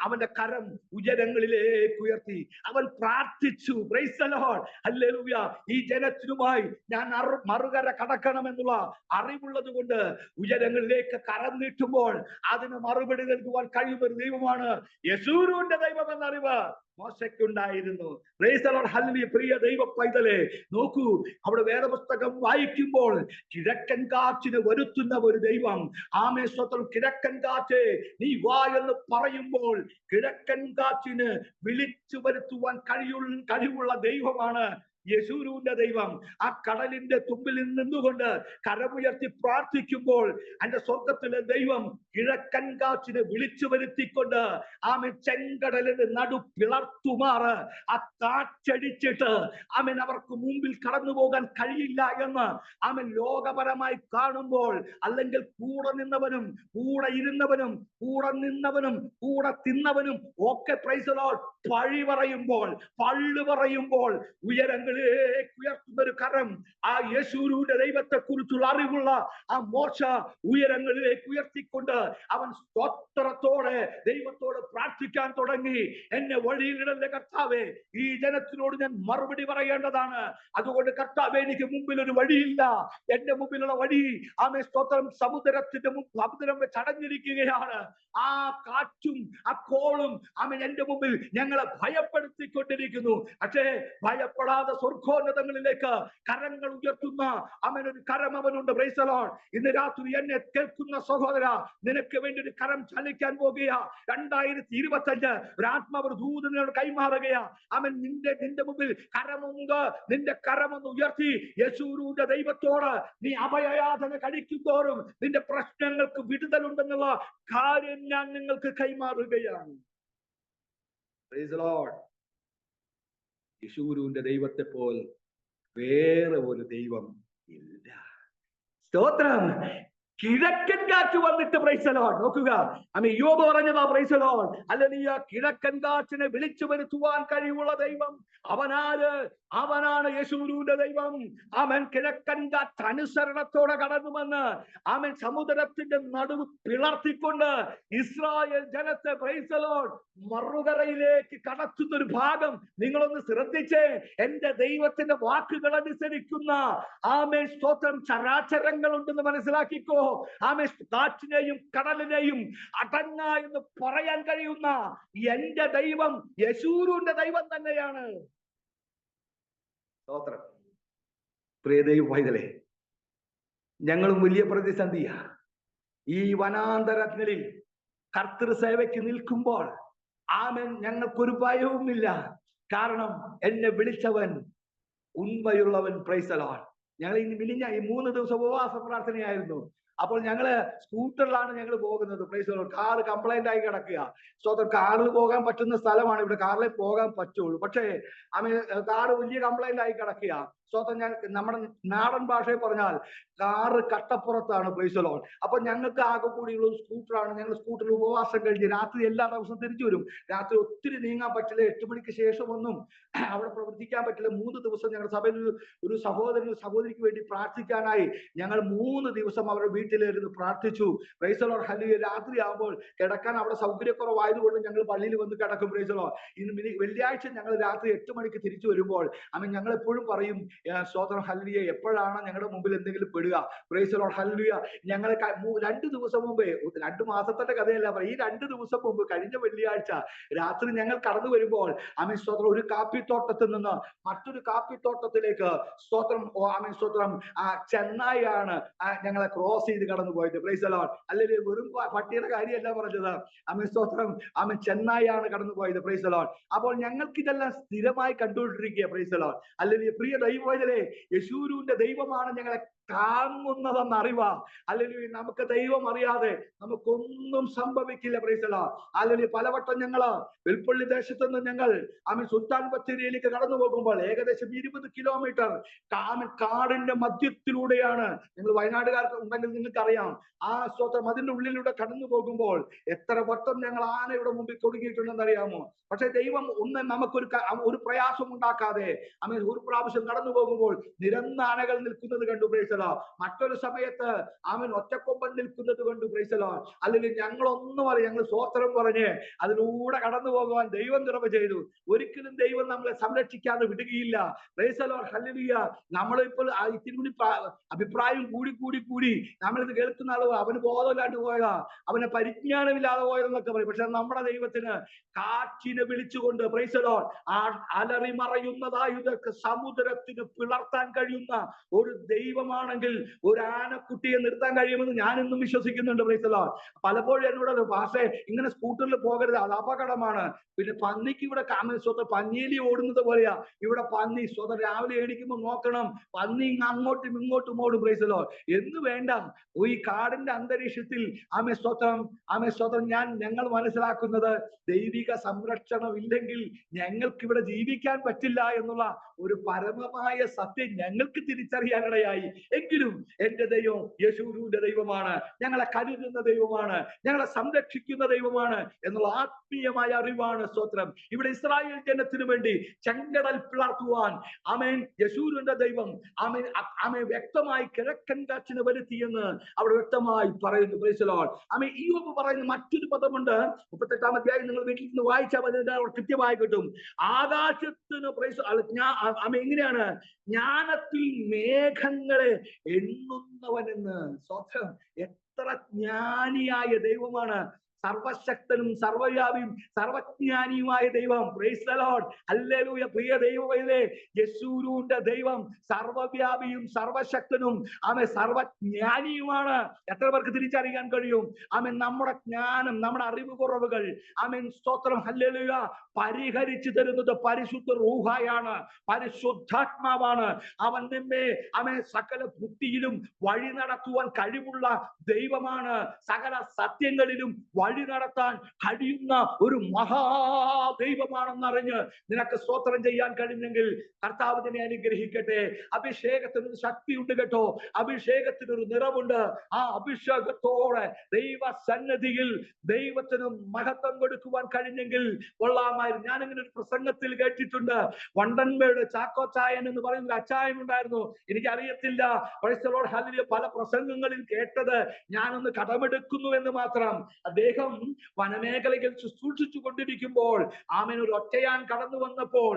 [SPEAKER 3] അവന്റെ കരം ഉയരങ്ങളിലേക്ക് ഉയർത്തി അവൻ പ്രാർത്ഥിച്ചു. Price the Lord, hallelujah. ഈ ജനത്തിനുമായി ഞാൻ മറുകര കടക്കണമെന്നുള്ള അറിവുള്ളത് കൊണ്ട് ഉയരങ്ങളിലേക്ക് കരം നീട്ടുമ്പോൾ അതിന് മറുപടി നൽകുവാൻ കഴിയുന്ന ഒരു ദൈവമാണ് യെശൂരൂന്റെ ദൈവം എന്നറിവ് മോശയ്ക്കുണ്ടായിരുന്നു. പ്രൈസ് ദി ലോർഡ്, ഹല്ലേലൂയ. പ്രിയ ദൈവ പൈതലേ, നോക്കൂ, അവിടെ വേദപുസ്തകം വായിക്കുമ്പോൾ കിഴക്കൻ കാറ്റിന് വരുത്തുന്ന ഒരു ദൈവം. ആമേൻ സ്തോത്രം. കിഴക്കൻ കാറ്റ് നീ വാ എന്ന് പറയുമ്പോൾ കിഴക്കൻ കാറ്റിന് വിളിച്ചു വരുത്തുവാൻ കഴിവുള്ള ദൈവമാണ് യെശൂരൂന്റെ ദൈവം. ആ കടലിന്റെ തുമ്പിൽ നിന്നുകൊണ്ട് കരമുയർത്തി പ്രാർത്ഥിക്കുമ്പോൾ എന്റെ സ്വർഗത്തിലെ ദൈവം കിഴക്കൻ കാറ്റിനെ വിളിച്ചു വരുത്തിക്കൊണ്ട് ചെങ്കടലിന്റെ നടു പിളർത്തുമാറ് ആ കാറ്റടിച്ചിട്ട് അവർക്ക് മുമ്പിൽ കടന്നു പോകാൻ കഴിയില്ല എന്ന് ലോകപരമായി കാണുമ്പോൾ, അല്ലെങ്കിൽ കൂടെ നിന്നവനും കൂടെ ഇരുന്നവനും കൂടെ നിന്നവനും കൂടെ തിന്നവനും ഒക്കെ പ്രൈസ് ദി ലോർഡ് പഴി പറയുമ്പോൾ, പള്ളു പറയുമ്പോൾ ഉയരങ്ങൾ ഉയരങ്ങളിലേക്ക് ഉയർത്തുന്ന ഒരു കരം, ആ യേശുവിന്റെ ദൈവത്തെ കുറിച്ചുള്ള അറിവുള്ള ആ മോശ ഉയരങ്ങളിലേക്ക് ഉയർത്തിക്കൊണ്ട് അവൻ സ്തോത്രത്തോടെ ദൈവത്തോട് പ്രാർത്ഥിക്കാൻ തുടങ്ങി. എന്നെ വഴിയിലിടല്ലേ കർത്താവേ, ഈ ജനത്തിനോട് ഞാൻ മറുപടി പറയേണ്ടതാണ്. അതുകൊണ്ട് കർത്താവേ, എനിക്ക് മുമ്പിൽ ഒരു വഴിയില്ല. എന്റെ മുമ്പിലുള്ള വഴി സ്തോത്രം സമുദ്രം വെച്ച് അടഞ്ഞിരിക്കുകയാണ്. ആ കാറ്റും ആ കോളും എന്റെ മുമ്പിൽ ഞങ്ങളെ ഭയപ്പെടുത്തിക്കൊണ്ടിരിക്കുന്നു. പക്ഷേ ഭയപ്പെടാതെ സ്വർഗോന്നതങ്ങളിലേക്ക് കരങ്ങൾ ഉയർത്തുന്ന ഒരു കരം അവനുണ്ട്. Praise the Lord. ഇന്ന് രാത്രി എന്നെ കേൾക്കുന്ന സഹോദര, നിനക്ക് വേണ്ടി ഒരു കരം ചലിക്കാൻ പോകുക. 2025 ഒരു ആത്മാവ് ദൂതനോട് കൈമാറുകയാ. നിന്റെ മുമ്പിൽ കരമുണ്ട്. നിന്റെ കരമൊന്ന് ഉയർത്തി യേശുവിന്റെ ദൈവത്തോട് നീ അഭയയാതന കഴിക്കുന്തോറും നിന്റെ പ്രശ്നങ്ങൾക്ക് വിടുതലുണ്ടെന്നുള്ള കാര്യം ഞാൻ നിങ്ങൾക്ക് കൈമാറുകയാണ്. Price the Lord. യേശുവിന്റെ ദൈവത്തെ പോൽ വേറെ ഒരു ദൈവം ഇല്ല. സ്തോത്രം. കിഴക്കൻ കാറ്റ് വന്നിട്ട് പ്രൈസ് ദി ലോർഡ്. നോക്കുക, യോബ് പറഞ്ഞതാ പ്രൈസ് ദി ലോർഡ്. ഹല്ലേലൂയ. കിഴക്കൻ കാറ്റിനെ വിളിച്ചു വരുത്തുവാൻ കഴിവുള്ള ദൈവം അവനാണ് യേശുവിന്റെ ദൈവം. കിഴക്കൻ കാറ്റ് അനുസരണത്തോടെ കടന്നു വന്ന് സമുദ്രത്തിന്റെ നടുവ് പിളർത്തിക്കൊണ്ട് ഇസ്രായേൽ ജനത്തെ പ്രൈസ് ദി ലോർഡ് മറുകരയിലേക്ക് കടത്തുന്ന ഒരു ഭാഗം നിങ്ങളൊന്ന് ശ്രദ്ധിച്ചേ. എന്റെ ദൈവത്തിന്റെ വാക്കുകൾ അനുസരിക്കുന്ന സ്തോത്രം ചരാചരങ്ങൾ ഉണ്ടെന്ന് മനസ്സിലാക്കിക്കോ. കാറ്റിനെയും കടലിനെയും അടങ്ങ എന്ന് പറയാൻ കഴിയുന്ന എന്റെ ദൈവം യേശുവിന്റെ ദൈവം തന്നെയാണ്. സ്തോത്രം. പ്രിയ ദൈവ പൈതലേ, ഞങ്ങളും വലിയ പ്രതിസന്ധിയാ. ഈ വനാന്തരങ്ങളിൽ കർത്തൃസേവയ്ക്ക് നിൽക്കുമ്പോൾ ഞങ്ങൾക്കൊരു ഭയവുമില്ല. കാരണം എന്നെ വിളിച്ചവൻ ഉണ്മയുള്ളവൻ. Praise the Lord. ഞങ്ങൾ ഈ 3 ദിവസം ഉപവാസ പ്രാർത്ഥനയായിരുന്നു. അപ്പോൾ ഞങ്ങള് സ്കൂട്ടറിലാണ് ഞങ്ങൾ പോകുന്നത്. Price the Lord. Car complaint ആയി കിടക്കുക. സ്വന്തം കാറിൽ പോകാൻ പറ്റുന്ന സ്ഥലമാണ് ഇവിടെ, കാറിൽ പോകാൻ പറ്റുള്ളൂ. പക്ഷേ കാറ് വലിയ കംപ്ലൈന്റ് ആയി കിടക്കുക. സ്വന്തം നമ്മുടെ നാടൻ ഭാഷയിൽ പറഞ്ഞാൽ കാറ് കട്ടപ്പുറത്താണ്. Praise the Lord. അപ്പൊ ഞങ്ങൾക്ക് ആകെ കൂടിയുള്ള സ്കൂട്ടറാണ്. ഞങ്ങൾ സ്കൂട്ടറിൽ ഉപവാസം കഴിഞ്ഞ് രാത്രി എല്ലാ ദിവസവും തിരിച്ചു വരും. രാത്രി ഒത്തിരി നീങ്ങാൻ പറ്റില്ല. 8 മണിക്ക് ശേഷമൊന്നും അവിടെ പ്രവർത്തിക്കാൻ പറ്റില്ല. 3 ദിവസം ഞങ്ങളുടെ സഭയിൽ ഒരു സഹോദരിക്ക് വേണ്ടി പ്രാർത്ഥിക്കാനായി ഞങ്ങൾ 3 ദിവസം അവരുടെ വീട്ടിലിരുന്ന് പ്രാർത്ഥിച്ചു. Price the Lord. ഹല്ലേലൂയ. രാത്രി ആകുമ്പോൾ കിടക്കാൻ അവിടെ സൗകര്യക്കുറവായതുകൊണ്ട് ഞങ്ങൾ പള്ളിയിൽ വന്ന് കിടക്കും. Price the Lord. ഇന്ന് വെള്ളിയാഴ്ച ഞങ്ങൾ രാത്രി 8 മണിക്ക് തിരിച്ചു വരുമ്പോൾ ഞങ്ങൾ എപ്പോഴും പറയും, സ്തോത്രം, ഹല്ലേലൂയ, എപ്പോഴാണ് ഞങ്ങളുടെ മുമ്പിൽ എന്തെങ്കിലും പെടുക. Praise the Lord. ഹല്ലേലൂയ. ഞങ്ങളെ 2 ദിവസം മുമ്പേ, 2 മാസത്തിന്റെ കഥയല്ല, ഈ 2 ദിവസം മുമ്പ് കഴിഞ്ഞ വെള്ളിയാഴ്ച രാത്രി ഞങ്ങൾ കടന്നു വരുമ്പോൾ സ്തോത്രം ഒരു കാപ്പിത്തോട്ടത്തിൽ നിന്ന് മറ്റൊരു കാപ്പിത്തോട്ടത്തിലേക്ക് സ്തോത്രം ചെന്നൈയാണ് ഞങ്ങളെ ക്രോസ് ചെയ്ത് കടന്നു പോയത്. Price the Lord. അല്ലെങ്കിൽ വെറും പട്ടിയുടെ കാര്യമല്ല പറഞ്ഞത്. സ്തോത്രം ചെന്നൈയാണ് കടന്നു പോയത്. Price the Lord. അപ്പോൾ ഞങ്ങൾക്ക് ഇതെല്ലാം സ്ഥിരമായി കണ്ടുകൊണ്ടിരിക്കുക. Price the Lord. അല്ലെങ്കിൽ പ്രിയ ദൈവവേദനേ, യേശുവിന്റെ ദൈവമാണ് ഞങ്ങളെ താങ്ങുന്നതെന്ന് അറിവാ. അല്ലെങ്കിൽ നമുക്ക് ദൈവം അറിയാതെ നമുക്കൊന്നും സംഭവിക്കില്ല. Price the Lord. അല്ലെങ്കിൽ പലവട്ടം ഞങ്ങള് വെൽപ്പള്ളി ദേശത്ത് നിന്ന് ഞങ്ങൾ സുൽത്താൻ ബത്തേരിയിലേക്ക് കടന്നു പോകുമ്പോൾ ഏകദേശം 20 കിലോമീറ്റർ കാടിന്റെ മധ്യത്തിലൂടെയാണ്. നിങ്ങൾ വയനാടുകാർക്ക് ഉണ്ടെങ്കിൽ നിങ്ങൾക്ക് അറിയാം. സ്തോത്രം അതിന്റെ ഉള്ളിലൂടെ കടന്നു പോകുമ്പോൾ എത്ര വട്ടം ഞങ്ങൾ ആനയുടെ മുമ്പിൽ കൊടുങ്ങിയിട്ടുണ്ടെന്ന് അറിയാമോ? പക്ഷെ ദൈവം നമുക്കൊരു പ്രയാസം ഉണ്ടാക്കാതെ ഒരു പ്രാവശ്യം കടന്നു പോകുമ്പോൾ നിരന്ന ആനകൾ നിൽക്കുന്നത് കണ്ടു. Price the Lord. മറ്റൊരു സമയത്ത് ഒറ്റക്കൊമ്പൻ നിൽക്കുന്നത് കണ്ടു. Price the Lord. അല്ലെങ്കിൽ ഞങ്ങൾ സ്തോത്രം പറഞ്ഞ് അതിലൂടെ കടന്നു പോകുവാൻ ദൈവം കൃപ ചെയ്തു. ഒരിക്കലും ദൈവം നമ്മളെ സംരക്ഷിക്കാതെ വിടുകയില്ല. Praise the Lord. ഹല്ലേലൂയ. നമ്മളിപ്പോൾ ഇത്തിരി അഭിപ്രായം കൂടി നമ്മളിത് കേൾക്കുന്ന ആളുകൾ അവന് ബോധമില്ലാണ്ട് പോയതാ, അവന് പരിജ്ഞാനമില്ലാതെ പോയതെന്നൊക്കെ പറയും. പക്ഷെ നമ്മുടെ ദൈവത്തിന് കാറ്റിനെ വിളിച്ചുകൊണ്ട് പ്രൈസ് ദി ലോർഡ് അലറി മറയുന്നതായി ഇതൊക്കെ സമുദ്രത്തിന് പിളർത്താൻ കഴിയുന്ന ഒരു ദൈവമാണെങ്കിൽ ഒരു ആനക്കുട്ടിയെ നിർത്താൻ കഴിയുമെന്ന് ഞാൻ ഇന്നും വിശ്വസിക്കുന്നുണ്ട്. Price the Lord. പലപ്പോഴും എന്നോട് ഭാഷേ ഇങ്ങനെ സ്കൂട്ടറിൽ പോകരുത്, അത് അപകടമാണ്. പിന്നെ പന്നിക്ക് ഇവിടെ പന്നിയിലി ഓടുന്നത് പോലെയാ ഇവിടെ പന്നി. രാവിലെ എണീക്കുമ്പോൾ നോക്കണം, പന്നി അങ്ങോട്ടും ഇങ്ങോട്ടും ഓടും. Price the Lord. എന്ന് വേണ്ട ഈ കാടിന്റെ അന്തരീക്ഷത്തിൽ സ്തോത്രം ഞങ്ങൾ മനസ്സിലാക്കുന്നത് ദൈവിക സംരക്ഷണം ഇല്ലെങ്കിൽ ഞങ്ങൾക്ക് ഇവിടെ ജീവിക്കാൻ പറ്റില്ല എന്നുള്ള ഒരു പരമമായ സത്യം ഞങ്ങൾക്ക് തിരിച്ചറിയാനിടയായി. എങ്കിലും എന്റെ ദൈവം യെശൂരൂന്റെ ദൈവമാണ്, ഞങ്ങളെ കരുതുന്ന ദൈവമാണ്, ഞങ്ങളെ സംരക്ഷിക്കുന്ന ദൈവമാണ് എന്നുള്ള ആത്മീയമായ അറിവാണ്. സ്തോത്രം. ഇവിടെ ഇസ്രായേൽ ജനത്തിനു വേണ്ടി ചെങ്കടൽ പിളർത്തുവാൻ ആമേൻ യെശൂരൂന്റെ ദൈവം ആമേൻ ആമേൻ വ്യക്തമായി കിഴക്കൻ കാറ്റിന് വരുത്തിയെന്ന് അവിടെ വ്യക്തമായി പറയുന്നു. Praise the Lord. ആമേൻ. ഇയ്യോബ് പറയുന്ന മറ്റൊരു പദമുണ്ട്. 38-ാം അധ്യായം നിങ്ങൾ വീട്ടിൽ നിന്ന് വായിച്ചാൽ അവിടെ കൃത്യമായി കിട്ടും. ആകാശത്തിന് ആമേൻ എങ്ങനെയാണ് ജ്ഞാനത്തിൽ മേഘങ്ങളെ എണ്ണുന്നവനെന്ന്. സ്വന്തം എത്ര ജ്ഞാനിയായ ദൈവമാണ്! സർവശക്തനും സർവവ്യാപിയും സർവജ്ഞാനിയുമായ ദൈവം. Praise the Lord. ഹല്ലേലൂയ. പ്രിയ ദൈവമേ, യെശൂരൂന്റെ ദൈവം സർവവ്യാപിയും സർവശക്തനും ആമേൻ സർവജ്ഞാനിയുമാണ്. എത്ര പേർക്ക് തിരിച്ചറിയാൻ കഴിയും? ആമേൻ. നമ്മുടെ ജ്ഞാനം, നമ്മുടെ അറിവ് കുറവുകൾ ആമേൻ സ്തോത്രം ഹല്ലേലൂയ പരിഹരിച്ചു തരുന്നത് പരിശുദ്ധ റൂഹായാണ്, പരിശുദ്ധാത്മാവാണ്. അവൻ നിന്നെ ആമേൻ സകല ബുദ്ധിയിലും വഴി നടത്തുവാൻ കഴിവുള്ള ദൈവമാണ്. സകല സത്യങ്ങളിലും വഴി നടത്താൻ കഴിയുന്ന ഒരു മഹാദൈവമാണെന്നറിഞ്ഞ് നിനക്ക് സ്തോത്രം ചെയ്യാൻ കഴിഞ്ഞെങ്കിൽ കർത്താവ് നിന്നെ അനുഗ്രഹിക്കട്ടെ. അഭിഷേകത്തിനൊരു ശക്തിയുണ്ട് കേട്ടോ, അഭിഷേകത്തിനൊരു നിറവുണ്ട്. ആ അഭിഷേകത്തോടെ ദൈവ സന്നിധിയിൽ ദൈവത്തിന് മഹത്വം കൊടുക്കുവാൻ കഴിഞ്ഞെങ്കിൽ കൊള്ളാമായിരുന്നു. ഞാനിങ്ങനെ ഒരു പ്രസംഗത്തിൽ കേട്ടിട്ടുണ്ട്. വണ്ടൻമേട് ചാക്കോച്ചായൻ എന്ന് പറയുന്ന ഒരു അച്ചായൻ ഉണ്ടായിരുന്നു. എനിക്കറിയത്തില്ല. പല പ്രസംഗങ്ങളിൽ കേട്ടത് ഞാനൊന്ന് കടമെടുക്കുന്നു എന്ന് മാത്രം. അദ്ദേഹം വനമേഖലയിൽ ശുശ്രൂഷിച്ചു കൊണ്ടിരിക്കുമ്പോൾ ആമേൻ ഒരു ഒറ്റയാൻ കടന്നു വന്നപ്പോൾ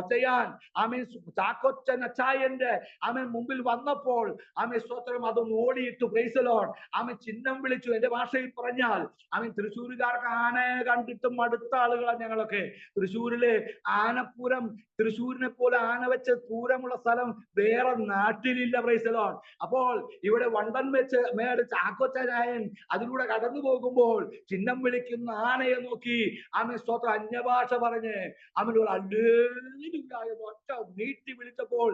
[SPEAKER 3] ഒറ്റയാൻ ആമേൻ ചാക്കോച്ചൻ അച്ചായന്റെ ആമേൻ മുമ്പിൽ വന്നപ്പോൾ ആമേൻ സ്തോത്രം അതൊന്ന് ഓടിയിട്ടു. Praise the Lord. ആമേൻ ചിഹ്നം വിളിച്ചു. എന്റെ ഭാഷയിൽ പറഞ്ഞാൽ ആമേൻ തൃശ്ശൂരുകാർക്ക് ആനയെ കണ്ടിട്ട് മടുത്ത ആളുകളാണ് ഞങ്ങളൊക്കെ. തൃശ്ശൂരിലെ ആനപ്പൂരം, തൃശ്ശൂരിനെ പോലെ ആന വെച്ച പൂരമുള്ള സ്ഥലം വേറെ നാട്ടിലില്ല. Price the Lord. അപ്പോൾ ഇവിടെ വണ്ടൻ വെച്ച് മേട് ചാക്കോച്ചനായൻ അതിലൂടെ കടന്നു പോകുമ്പോൾ ചിഹ്നം വിളിക്കുന്ന ആനയെ നോക്കി ആമേൻ സ്തോത്രം അന്യഭാഷ പറഞ്ഞ് അവൻ ഒരു ഒറ്റ നീട്ടി വിളിച്ചപ്പോൾ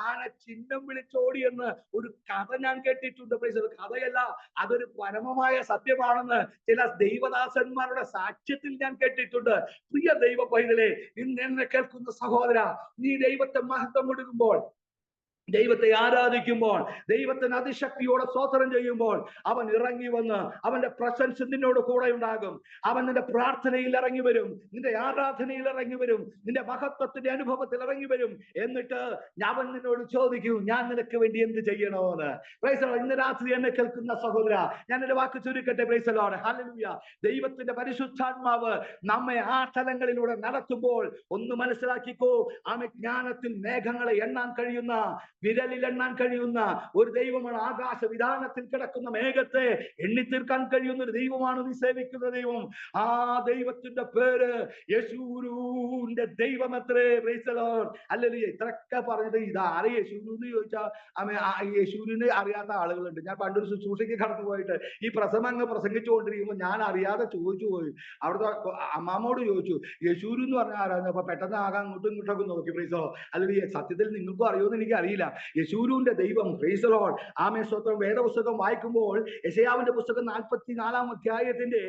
[SPEAKER 3] ആന ചിഹ്നം വിളിച്ചോടിയെന്ന് ഒരു കഥ ഞാൻ കേട്ടിട്ടുണ്ട്. കഥയല്ല, അതൊരു പരമമായ സത്യമാണെന്ന് ചില ദൈവദാസന്മാരുടെ സാക്ഷ്യത്തിൽ ഞാൻ കേട്ടിട്ടുണ്ട്. പ്രിയ ദൈവ പൈതലേ, ഇന്ന് എന്നെ കേൾക്കുന്ന സഹോദര, നീ ദൈവത്തെ മഹത്വം കൊടുക്കുമ്പോൾ, ദൈവത്തെ ആരാധിക്കുമ്പോൾ, ദൈവത്തിന് അതിശക്തിയോടെ സ്തോത്രം ചെയ്യുമ്പോൾ അവൻ ഇറങ്ങി വന്ന് അവന്റെ പ്രസൻസ് നിന്നോട് കൂടെ ഉണ്ടാകും. അവൻ നിന്റെ പ്രാർത്ഥനയിൽ ഇറങ്ങി വരും, നിന്റെ ആരാധനയിൽ ഇറങ്ങി വരും, നിന്റെ മഹത്വത്തിന്റെ അനുഭവത്തിൽ ഇറങ്ങി വരും. എന്നിട്ട് അവൻ നിന്നോട് ചോദിക്കും, ഞാൻ നിനക്ക് വേണ്ടി എന്ത് ചെയ്യണമെന്ന്. Praise the Lord. ഇന്ന് രാത്രി എന്നെ കേൾക്കുന്ന സഹോദര, ഞാൻ എന്റെ വാക്ക് ചുരുക്കട്ടെ. Praise the Lord. ഹല്ലേലൂയ. ദൈവത്തിന്റെ പരിശുദ്ധാത്മാവ് നമ്മെ ആ സ്ഥലങ്ങളിലൂടെ നടത്തുമ്പോൾ ഒന്ന് മനസ്സിലാക്കിക്കോ, ആമേൻ ജ്ഞാനത്തിൽ മേഘങ്ങളെ എണ്ണാൻ കഴിയുന്ന, വിരലിൽ എണ്ണാൻ കഴിയുന്ന ഒരു ദൈവമാണ്. ആകാശ വിധാനത്തിൽ കിടക്കുന്ന മേഘത്തെ എണ്ണിത്തീർക്കാൻ കഴിയുന്ന ഒരു ദൈവമാണ് നീ സേവിക്കുന്ന ദൈവം. ആ ദൈവത്തിന്റെ പേര് യെശൂരൂന്റെ ദൈവം അത്രേ. Price the Lord. ഹല്ലേലൂയ. ഇത്രയൊക്കെ പറഞ്ഞത് ഇതാരെ യെശൂരു എന്ന് ചോദിച്ചാൽ യേശുവിനെ അറിയാത്ത ആളുകളുണ്ട്. ഞാൻ പണ്ടൊരു ശുശ്രൂഷയ്ക്ക് കടന്നു പോയിട്ട് ഈ പ്രസംഗം പ്രസംഗിച്ചുകൊണ്ടിരിക്കുമ്പോൾ ഞാൻ അറിയാതെ ചോദിച്ചു പോയി. അവിടുത്തെ അമ്മാമ്മോട് ചോദിച്ചു, യേശൂരു എന്ന് പറഞ്ഞാൽ ആരാന്ന്. അപ്പൊ പെട്ടെന്ന് ആകാൻ അങ്ങോട്ടും ഇങ്ങോട്ടൊക്കെ നോക്കി. Price the Lord. അല്ലെങ്കിൽ സത്യത്തിൽ നിങ്ങൾക്കും അറിയുമെന്ന് എനിക്ക് അറിയില്ല. യെശൂരൂന്റെ ദൈവം. Praise the Lord. ആമേൻ സ്തോത്രം. വേദപുസ്തകം വായിക്കുമ്പോൾ യെശയ്യാവിന്റെ പുസ്തകം 44-ാം അധ്യായത്തിന്റെ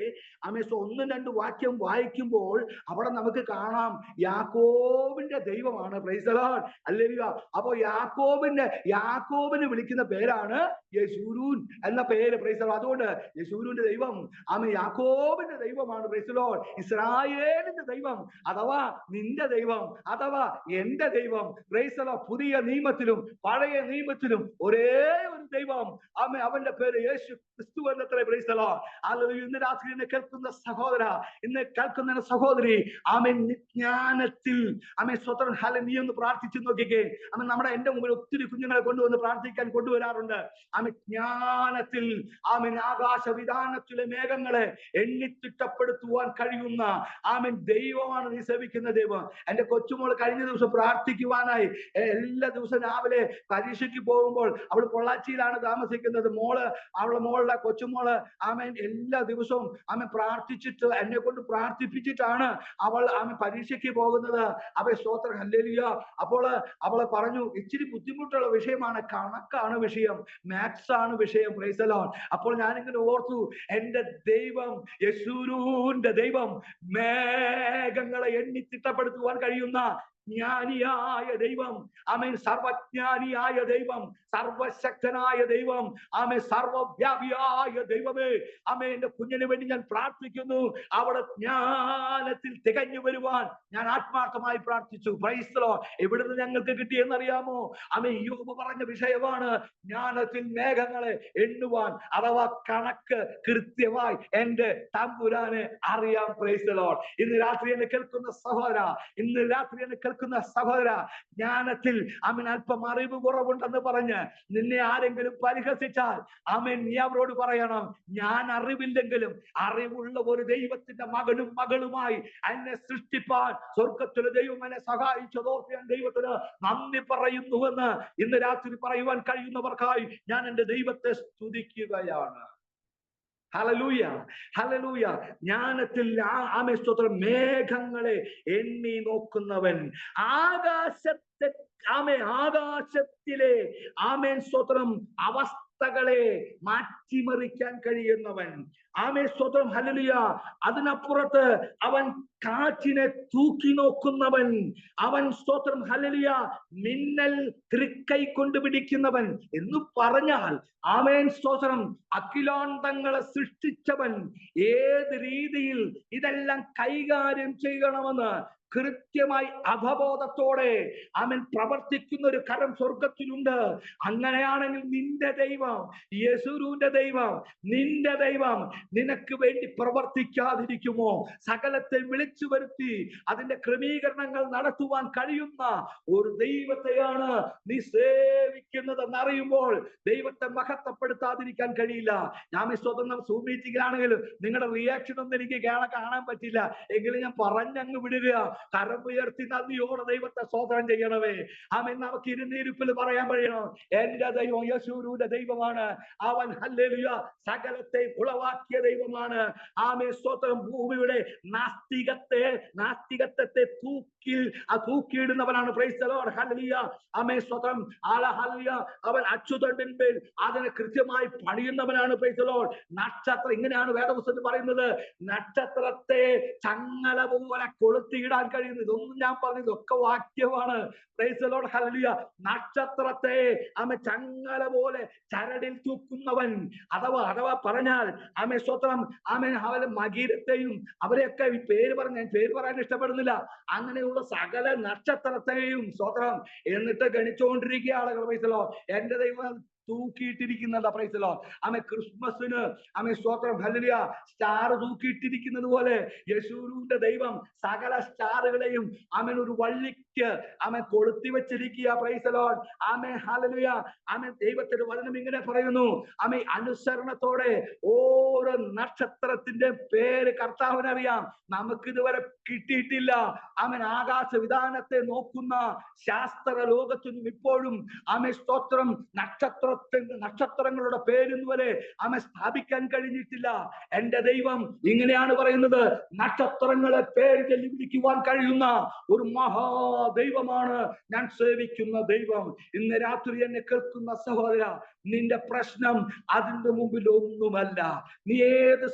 [SPEAKER 3] ആമേൻ 1-2 വാക്യം വായിക്കുമ്പോൾ അവിടെ നമുക്ക് കാണാം യാക്കോബിന്റെ ദൈവമാണ്. Price the Lord. ഹല്ലേലൂയ. അപ്പോ യാക്കോബിനെ വിളിക്കുന്ന പേരാണ് യെശൂരൂൻ എന്ന പേര്. Price the Lord. അതുകൊണ്ട് യെശൂരൂന്റെ ദൈവം ആമേൻ യാക്കോബിന്റെ ദൈവമാണ്. Price the Lord. ഇസ്രായേലിന്റെ ദൈവം അഥവാ നിന്റെ ദൈവം അഥവാ എന്റെ ദൈവം. Praise the Lord. പുതിയ നിയമത്തിലും പഴയ നിയമത്തിലും ഒരേ ഒരു ദൈവം. ആമേൻ. അവന്റെ പേര് യേശു ക്രിസ്തു എന്നത്രേ. Praise the Lord. ഹല്ലേലൂയ. ഇന്ന് രാത്രി എന്നെ കേൾക്കുന്ന സഹോദര, ഇന്ന് കേൾക്കുന്ന സഹോദരി, ആമേൻ ജ്ഞാനത്തിൽ ആമേൻ സ്തോത്രം. ഹല്ലേലൂയ. നീ ഒന്ന് പ്രാർത്ഥിച്ചു നോക്കിക്കേ. ആമേൻ. എന്റെ മുമ്പിൽ ഒത്തിരി കുഞ്ഞുങ്ങളെ കൊണ്ടുവന്ന് പ്രാർത്ഥിക്കാൻ കൊണ്ടുവരാറുണ്ട്. ആമേൻ. ജ്ഞാനത്തിൽ ആമേൻ ആകാശ വിധാനത്തിലെ മേഘങ്ങളെ എണ്ണിത്തിട്ടപ്പെടുത്തുവാൻ കഴിയുന്ന ആമേൻ ദൈവമാണ് നീ സേവിക്കുന്ന ദൈവം. എന്റെ കൊച്ചുമോള് കഴിഞ്ഞ ദിവസം പ്രാർത്ഥിക്കുവാനായി എല്ലാ ദിവസവും രാവിലെ പരീക്ഷയ്ക്ക് പോകുമ്പോൾ, അവൾ പൊള്ളാച്ചിയിലാണ് താമസിക്കുന്നത്. അവളുടെ മോളുടെ കൊച്ചുമോള് ആമേൻ എല്ലാ ദിവസവും ആമേൻ പ്രാർത്ഥിച്ചിട്ട് എന്നെ കൊണ്ട് പ്രാർത്ഥിപ്പിച്ചിട്ടാണ് ആമേൻ പരീക്ഷയ്ക്ക് പോകുന്നത്. അവൾ സ്തോത്രം. ഹല്ലേലൂയ. അപ്പോൾ അവളെ പറഞ്ഞു, ഇച്ചിരി ബുദ്ധിമുട്ടുള്ള വിഷയമാണ്, കണക്കാണ് വിഷയം, മാത്സ് ആണ് വിഷയം. Price the Lord. അപ്പോൾ ഞാനിങ്ങനെ ഓർത്തു, എന്റെ ദൈവം യെശൂരൂന്റെ ദൈവം മേഘങ്ങളെ എണ്ണി തിട്ടപ്പെടുത്തുവാൻ കഴിയുന്ന ജ്ഞാനിയായ ദൈവം, ആമേൻ, സർവജ്ഞാനിയായ ദൈവം, സർവശക്തനായ ദൈവം, ആമേൻ, സർവവ്യാപിയായ ദൈവമേ, ആമേൻ, എന്റെ കുഞ്ഞിന് വേണ്ടി ഞാൻ പ്രാർത്ഥിക്കുന്നു. അവിടെ ജ്ഞാനത്തിൽ തികഞ്ഞു വരുവാൻ ഞാൻ ആത്മാർത്ഥമായി പ്രാർത്ഥിച്ചു. Price the Lord. എവിടുന്ന് ഞങ്ങൾക്ക് കിട്ടിയെന്നറിയാമോ? ആമേൻ, യോബ് പറഞ്ഞ വിഷയമാണ്. ജ്ഞാനത്തിൽ മേഘങ്ങളെ എണ്ണുവാൻ, അഥവാ കണക്ക് കൃത്യമായി എന്റെ തമ്പുരാനെ അറിയാം. Price the Lord. ഇന്ന് രാത്രി എന്നെ കേൾക്കുന്ന സഹോദര, ഇന്ന് രാത്രി എന്നെ കേൾക്കുന്ന സഹോദര, ജ്ഞാനത്തിൽ ആമേൻ അല്പം അറിവ് കുറവുണ്ടെന്ന് പറഞ്ഞ് നിന്നെ ആരെങ്കിലും പരിഹസിച്ചാൽ, ആമേൻ, നീ അവരോട് പറയണം, ഞാൻ അറിവില്ലെങ്കിലും അറിവുള്ള ഒരു ദൈവത്തിന്റെ മകനും മകളുമായി എന്നെ സൃഷ്ടിപ്പാൻ സ്വർഗത്തിലെ ദൈവം എന്നെ സഹായിച്ചതോർത്ത് ഞാൻ ദൈവത്തിന് നന്ദി പറയുന്നുവെന്ന് ഇന്ന് രാത്രി പറയുവാൻ കഴിയുന്നവർക്കായി ഞാൻ എന്റെ ദൈവത്തെ സ്തുതിക്കുകയാണ്. Hallelujah, hallelujah. ജ്ഞാനത്തിൽ ആമേൻ സ്തോത്രം, മേഘങ്ങളെ എണ്ണി നോക്കുന്നവൻ, ആകാശത്തെ ആകാശത്തിലെ ആമേൻ സ്തോത്രം അവസ്ഥകളെ മാറ്റിമറിക്കാൻ കഴിയുന്നവൻ, ആമേൻ സ്തോത്രം, ഹല്ലേലൂയ. അതിനപ്പുറത്ത് അവൻ കാറ്റിനെ തൂക്കി നോക്കുന്നവൻ, അവൻ സ്തോത്രം, ഹല്ലേലൂയ, മിന്നൽ തൃക്കൈ കൊണ്ട് പിടിക്കുന്നവൻ എന്ന് പറഞ്ഞാൽ, ആമേൻ സ്തോത്രം, അഖിലാണ്ടങ്ങളെ സൃഷ്ടിച്ചവൻ ഏത് രീതിയിൽ ഇതെല്ലാം കൈകാര്യം ചെയ്യണമെന്ന് കൃത്യമായി അവബോധത്തോടെ അവൻ പ്രവർത്തിക്കുന്ന ഒരു കരം സ്വർഗത്തിലുണ്ട്. അങ്ങനെയാണെങ്കിൽ നിന്റെ ദൈവം, യേശുവിന്റെ ദൈവം, നിന്റെ ദൈവം നിനക്ക് വേണ്ടി പ്രവർത്തിക്കാതിരിക്കുമോ? സകലത്തെ വിളിച്ചു വരുത്തി അതിന്റെ ക്രമീകരണങ്ങൾ നടത്തുവാൻ കഴിയുന്ന ഒരു ദൈവത്തെയാണ് നീ സേവിക്കുന്നത് എന്നറിയുമ്പോൾ ദൈവത്തെ മഹത്വപ്പെടുത്താതിരിക്കാൻ കഴിയില്ല. ഞാൻ സ്വതന്ത്രം സൂം മീറ്റിംഗിലാണെങ്കിലും നിങ്ങളുടെ റിയാക്ഷൻ ഒന്നും എനിക്ക് കാണാൻ പറ്റില്ല, എങ്കിലും ഞാൻ പറഞ്ഞങ്ങ് വിടുക. കരം ഉയർത്തി നന്ദിയോടെ ദൈവത്തെ സ്തോത്രം ചെയ്യണമേ. ആമേൻ. നമുക്ക് ഇരുന്നിരിപ്പിൽ പറയാൻ കഴിയണം, എന്റെ ദൈവം യേശുവിന്റെ ദൈവമാണ്. അവൻ ഹല്ലേലൂയ സകലത്തെ ഉളവാക്കിയ ദൈവമാണ്. ആമേൻ സ്തോത്രം. ഭൂമിയുടെ നാസ്തികത്വത്തെ തൂക്കിയിടുന്നവനാണ്. Praise the Lord. ഹല്ലേലൂയ. ആമേൻ സ്തോത്രം. ഹല്ലേലൂയ. അവൻ അച്ചുതണ്ടിന്മേൽ അതിനെ കൃത്യമായി പണിയുന്നവനാണ്. Price the Lord. നക്ഷത്രം, ഇങ്ങനെയാണ് വേദപുസ്തകത്തിൽ പറയുന്നത്, നക്ഷത്രത്തെ ചങ്ങല പോലെ കൊളുത്തിയിടാൻ കഴിയുന്നത്. ഇതൊന്നും ഞാൻ പറഞ്ഞത് ഒക്കെ വാക്യമാണ്. Price the Lord. ഹല്ലേലൂയ. നക്ഷത്രത്തെ ആമേൻ ചങ്ങല പോലെ ചരടിൽ തൂക്കുന്നവൻ, അഥവാ പറഞ്ഞാൽ ആമേൻ സ്തോത്രം, ആമേൻ, അവരെ മകീരത്തെയും അവരെയൊക്കെ ഈ പേര് പറയാൻ ഇഷ്ടപ്പെടുന്നില്ല, അങ്ങനെയുള്ള സകല നക്ഷത്രത്തെയും സ്തോത്രം എന്നിട്ട് ഗണിച്ചുകൊണ്ടിരിക്കുക ആളുകൾ. Praise the Lord. എന്റെ ദൈവം തൂക്കിയിട്ടിരിക്കുന്നതാ. Praise the Lord. ആമേൻ. ക്രിസ്മസിന് ആമേൻ സ്തോത്രം, ഹല്ലേലൂയ, സ്റ്റാർ തൂക്കിയിട്ടിരിക്കുന്നത് പോലെ യേശുവിന്റെ ദൈവം സകല സ്റ്റാറുകളെയും ആമേൻ ഒരു വള്ളിക്ക് ആമേൻ കൊളുത്തി വെച്ചിരിക്കുക. Praise the Lord. ആമേൻ. ഹല്ലേലൂയ. ആമേൻ. ദൈവത്തിന്റെ വചനം ഇങ്ങനെ പറയുന്നു, ആമേൻ, അനുസരണത്തോടെ ഓരോ നക്ഷത്രത്തിന്റെ പേര് കർത്താവിനറിയാം, നമുക്ക് ഇതുവരെ കിട്ടിയിട്ടില്ല. ആമേൻ. ആകാശ വിധാനത്തെ നോക്കുന്ന ശാസ്ത്ര ലോകത്തിനും ഇപ്പോഴും ആമേൻ സ്തോത്രം നക്ഷത്രങ്ങളുടെ പേരിന്ന് വരെ ആമേൻ സ്ഥാപിക്കാൻ കഴിഞ്ഞിട്ടില്ല. എന്റെ ദൈവം ഇങ്ങനെയാണ് പറയുന്നത്, നക്ഷത്രങ്ങളെ പേര് ചൊല്ലി വിളിക്കുവാൻ കഴിയുന്ന ഒരു മഹാദൈവമാണ് ഞാൻ സേവിക്കുന്ന ദൈവം. ഇന്ന് രാത്രി എന്നെ കേൾക്കുന്ന സഹോദര, നിന്റെ പ്രശ്നം അതിന്റെ മുമ്പിൽ ഒന്നുമല്ല. നീ ഏത്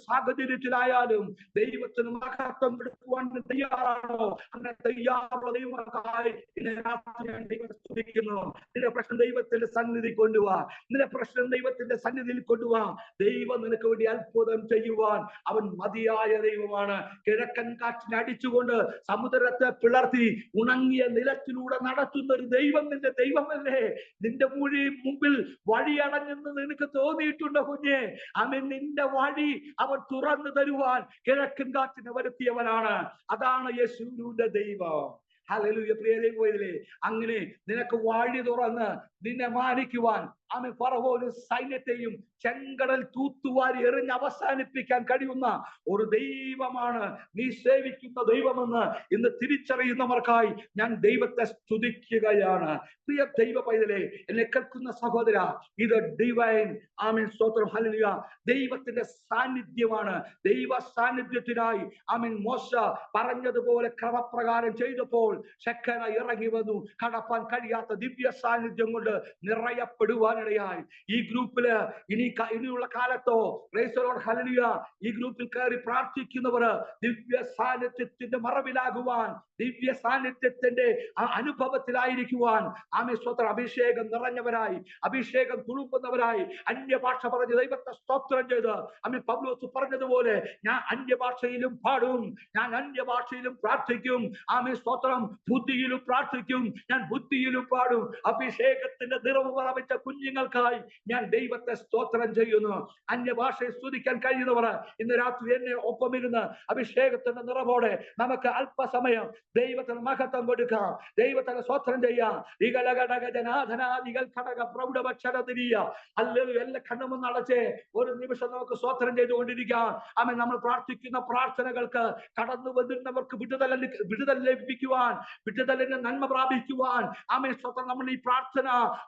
[SPEAKER 3] സാഹചര്യത്തിലായാലും ദൈവത്തിന് മഹത്വം കൊടുക്കുവാൻ തയ്യാറാണോ? അങ്ങനെ തയ്യാറുള്ള ദൈവമായി ഇന്ന് രാത്രി ഞാൻ ദൈവത്തെ സ്തുതിക്കുന്നു. നിന്റെ പ്രശ്നം ദൈവത്തിന്റെ സന്നിധി കൊണ്ടുപോവാ, നിന്റെ പ്രശ്നം ദൈവത്തിന്റെ സന്നിധിയിൽ കൊണ്ടുപോവാ. ദൈവം നിനക്ക് വേണ്ടി അത്ഭുതം ചെയ്യുവാൻ അവൻ മതിയായ ദൈവമാണ്. കിഴക്കൻ കാറ്റിനെ അടിച്ചുകൊണ്ട് സമുദ്രത്തെ പിളർത്തി ഉണങ്ങിയ നിലത്തിലൂടെ നടത്തുന്ന ഒരു ദൈവം നിന്റെ ദൈവമല്ലേ? നിന്റെ മുമ്പിൽ വഴി അടഞ്ഞെന്ന് നിനക്ക് തോന്നിയിട്ടുണ്ടോ കുഞ്ഞെ? അവൻ നിന്റെ വഴി അവൻ തുറന്നു തരുവാൻ കിഴക്കൻ കാറ്റിനെ വരുത്തിയവനാണ്. അതാണ് യേശുവിന്റെ ദൈവം. ഹല്ലേലൂയ. പ്രിയ ദൈവമേ, അങ്ങനെ നിനക്ക് വഴി തുറന്ന് നിന്നെ മാനിക്കുവാൻ ആമേൻ ഫറവോനും സൈന്യത്തെയും ചെങ്കടൽ തൂത്തുവാരി എറിഞ്ഞ് അവസാനിപ്പിക്കാൻ കഴിയുന്ന ഒരു ദൈവമാണ് നീ സേവിക്കുന്ന ദൈവമെന്ന് ഇന്ന് തിരിച്ചറിയുന്നവർക്കായി ഞാൻ ദൈവത്തെ സ്തുതിക്കുകയാണ്. പ്രിയ ദൈവ പൈതലേ, എന്നെ കേൾക്കുന്ന സഹോദര, ഇത് ഡിവൈൻ ആമേൻ സ്തോത്രം, ഹല്ലേലൂയ, ദൈവത്തിന്റെ സാന്നിധ്യമാണ്. ദൈവ സാന്നിധ്യത്തിനായി ആമേൻ മോശ പറഞ്ഞതുപോലെ ക്രമപ്രകാരം ചെയ്തപ്പോൾ ശെഖന ഇറങ്ങി വന്നു. കടപ്പാൻ കഴിയാത്ത ദിവ്യ സാന്നിധ്യം കൊണ്ട് കൊണ്ട് നിറയപ്പെടുവാനിടയായി. ഈ ഗ്രൂപ്പില് ഇനിയുള്ള കാലത്തോ ഹല്ലേലൂയ ഈ ഗ്രൂപ്പിൽ കയറി പ്രാർത്ഥിക്കുന്നവർ ദിവ്യ സാന്നിധ്യത്തിന്റെ മറവിലാകുവാൻ, ദിവ്യ സാന്നിധ്യത്തിന്റെ ആ അനുഭവത്തിലായിരിക്കുവാൻ, ആമേൻ സ്തോത്രം, അഭിഷേകം നിറഞ്ഞവരായി, അഭിഷേകം തുളുമ്പുന്നവരായി, അന്യഭാഷ പറഞ്ഞ് ദൈവത്തെ സ്തോത്രം ചെയ്ത് ആമേൻ പൗലോസ് പറഞ്ഞതുപോലെ ഞാൻ അന്യഭാഷയിലും പാടും, ഞാൻ അന്യഭാഷയിലും പ്രാർത്ഥിക്കും, ആമേൻ സ്തോത്രം, ബുദ്ധിയിലും പ്രാർത്ഥിക്കും, ഞാൻ ബുദ്ധിയിലും പാടും. അഭിഷേകത്തിന്റെ നിറവ് പ്രാപിച്ച കുഞ്ഞുങ്ങൾക്കായി ഞാൻ ദൈവത്തെ സ്തോത്രം ചെയ്യുന്നു. അന്യഭാഷയെ സ്തുതിക്കാൻ കഴിയുന്നവർ ഇന്ന് രാത്രി എന്നെ ഒപ്പമിരുന്ന് അഭിഷേകത്തിന്റെ നിറവോടെ നമുക്ക് അല്പസമയം ദൈവത്തിന് മഹത്വം കൊടുക്കാം, ദൈവത്തിന് സ്തോത്രം ചെയ്യാം. എല്ലാ കണ്ണും അടച്ചേ ഒരു നിമിഷം നമുക്ക് സ്തോത്രം ചെയ്തുകൊണ്ടിരിക്കാം. ആമേൻ. നമ്മൾ പ്രാർത്ഥിക്കുന്ന പ്രാർത്ഥനകൾക്ക് കടന്നു വന്നിരുന്നവർക്ക് വിടുതൽ ലഭിക്കുവാൻ, വിടുതലിന് നന്മ പ്രാപിക്കുവാൻ, ആമേൻ സ്തോത്രം, നമ്മൾ ഈ പ്രാർത്ഥന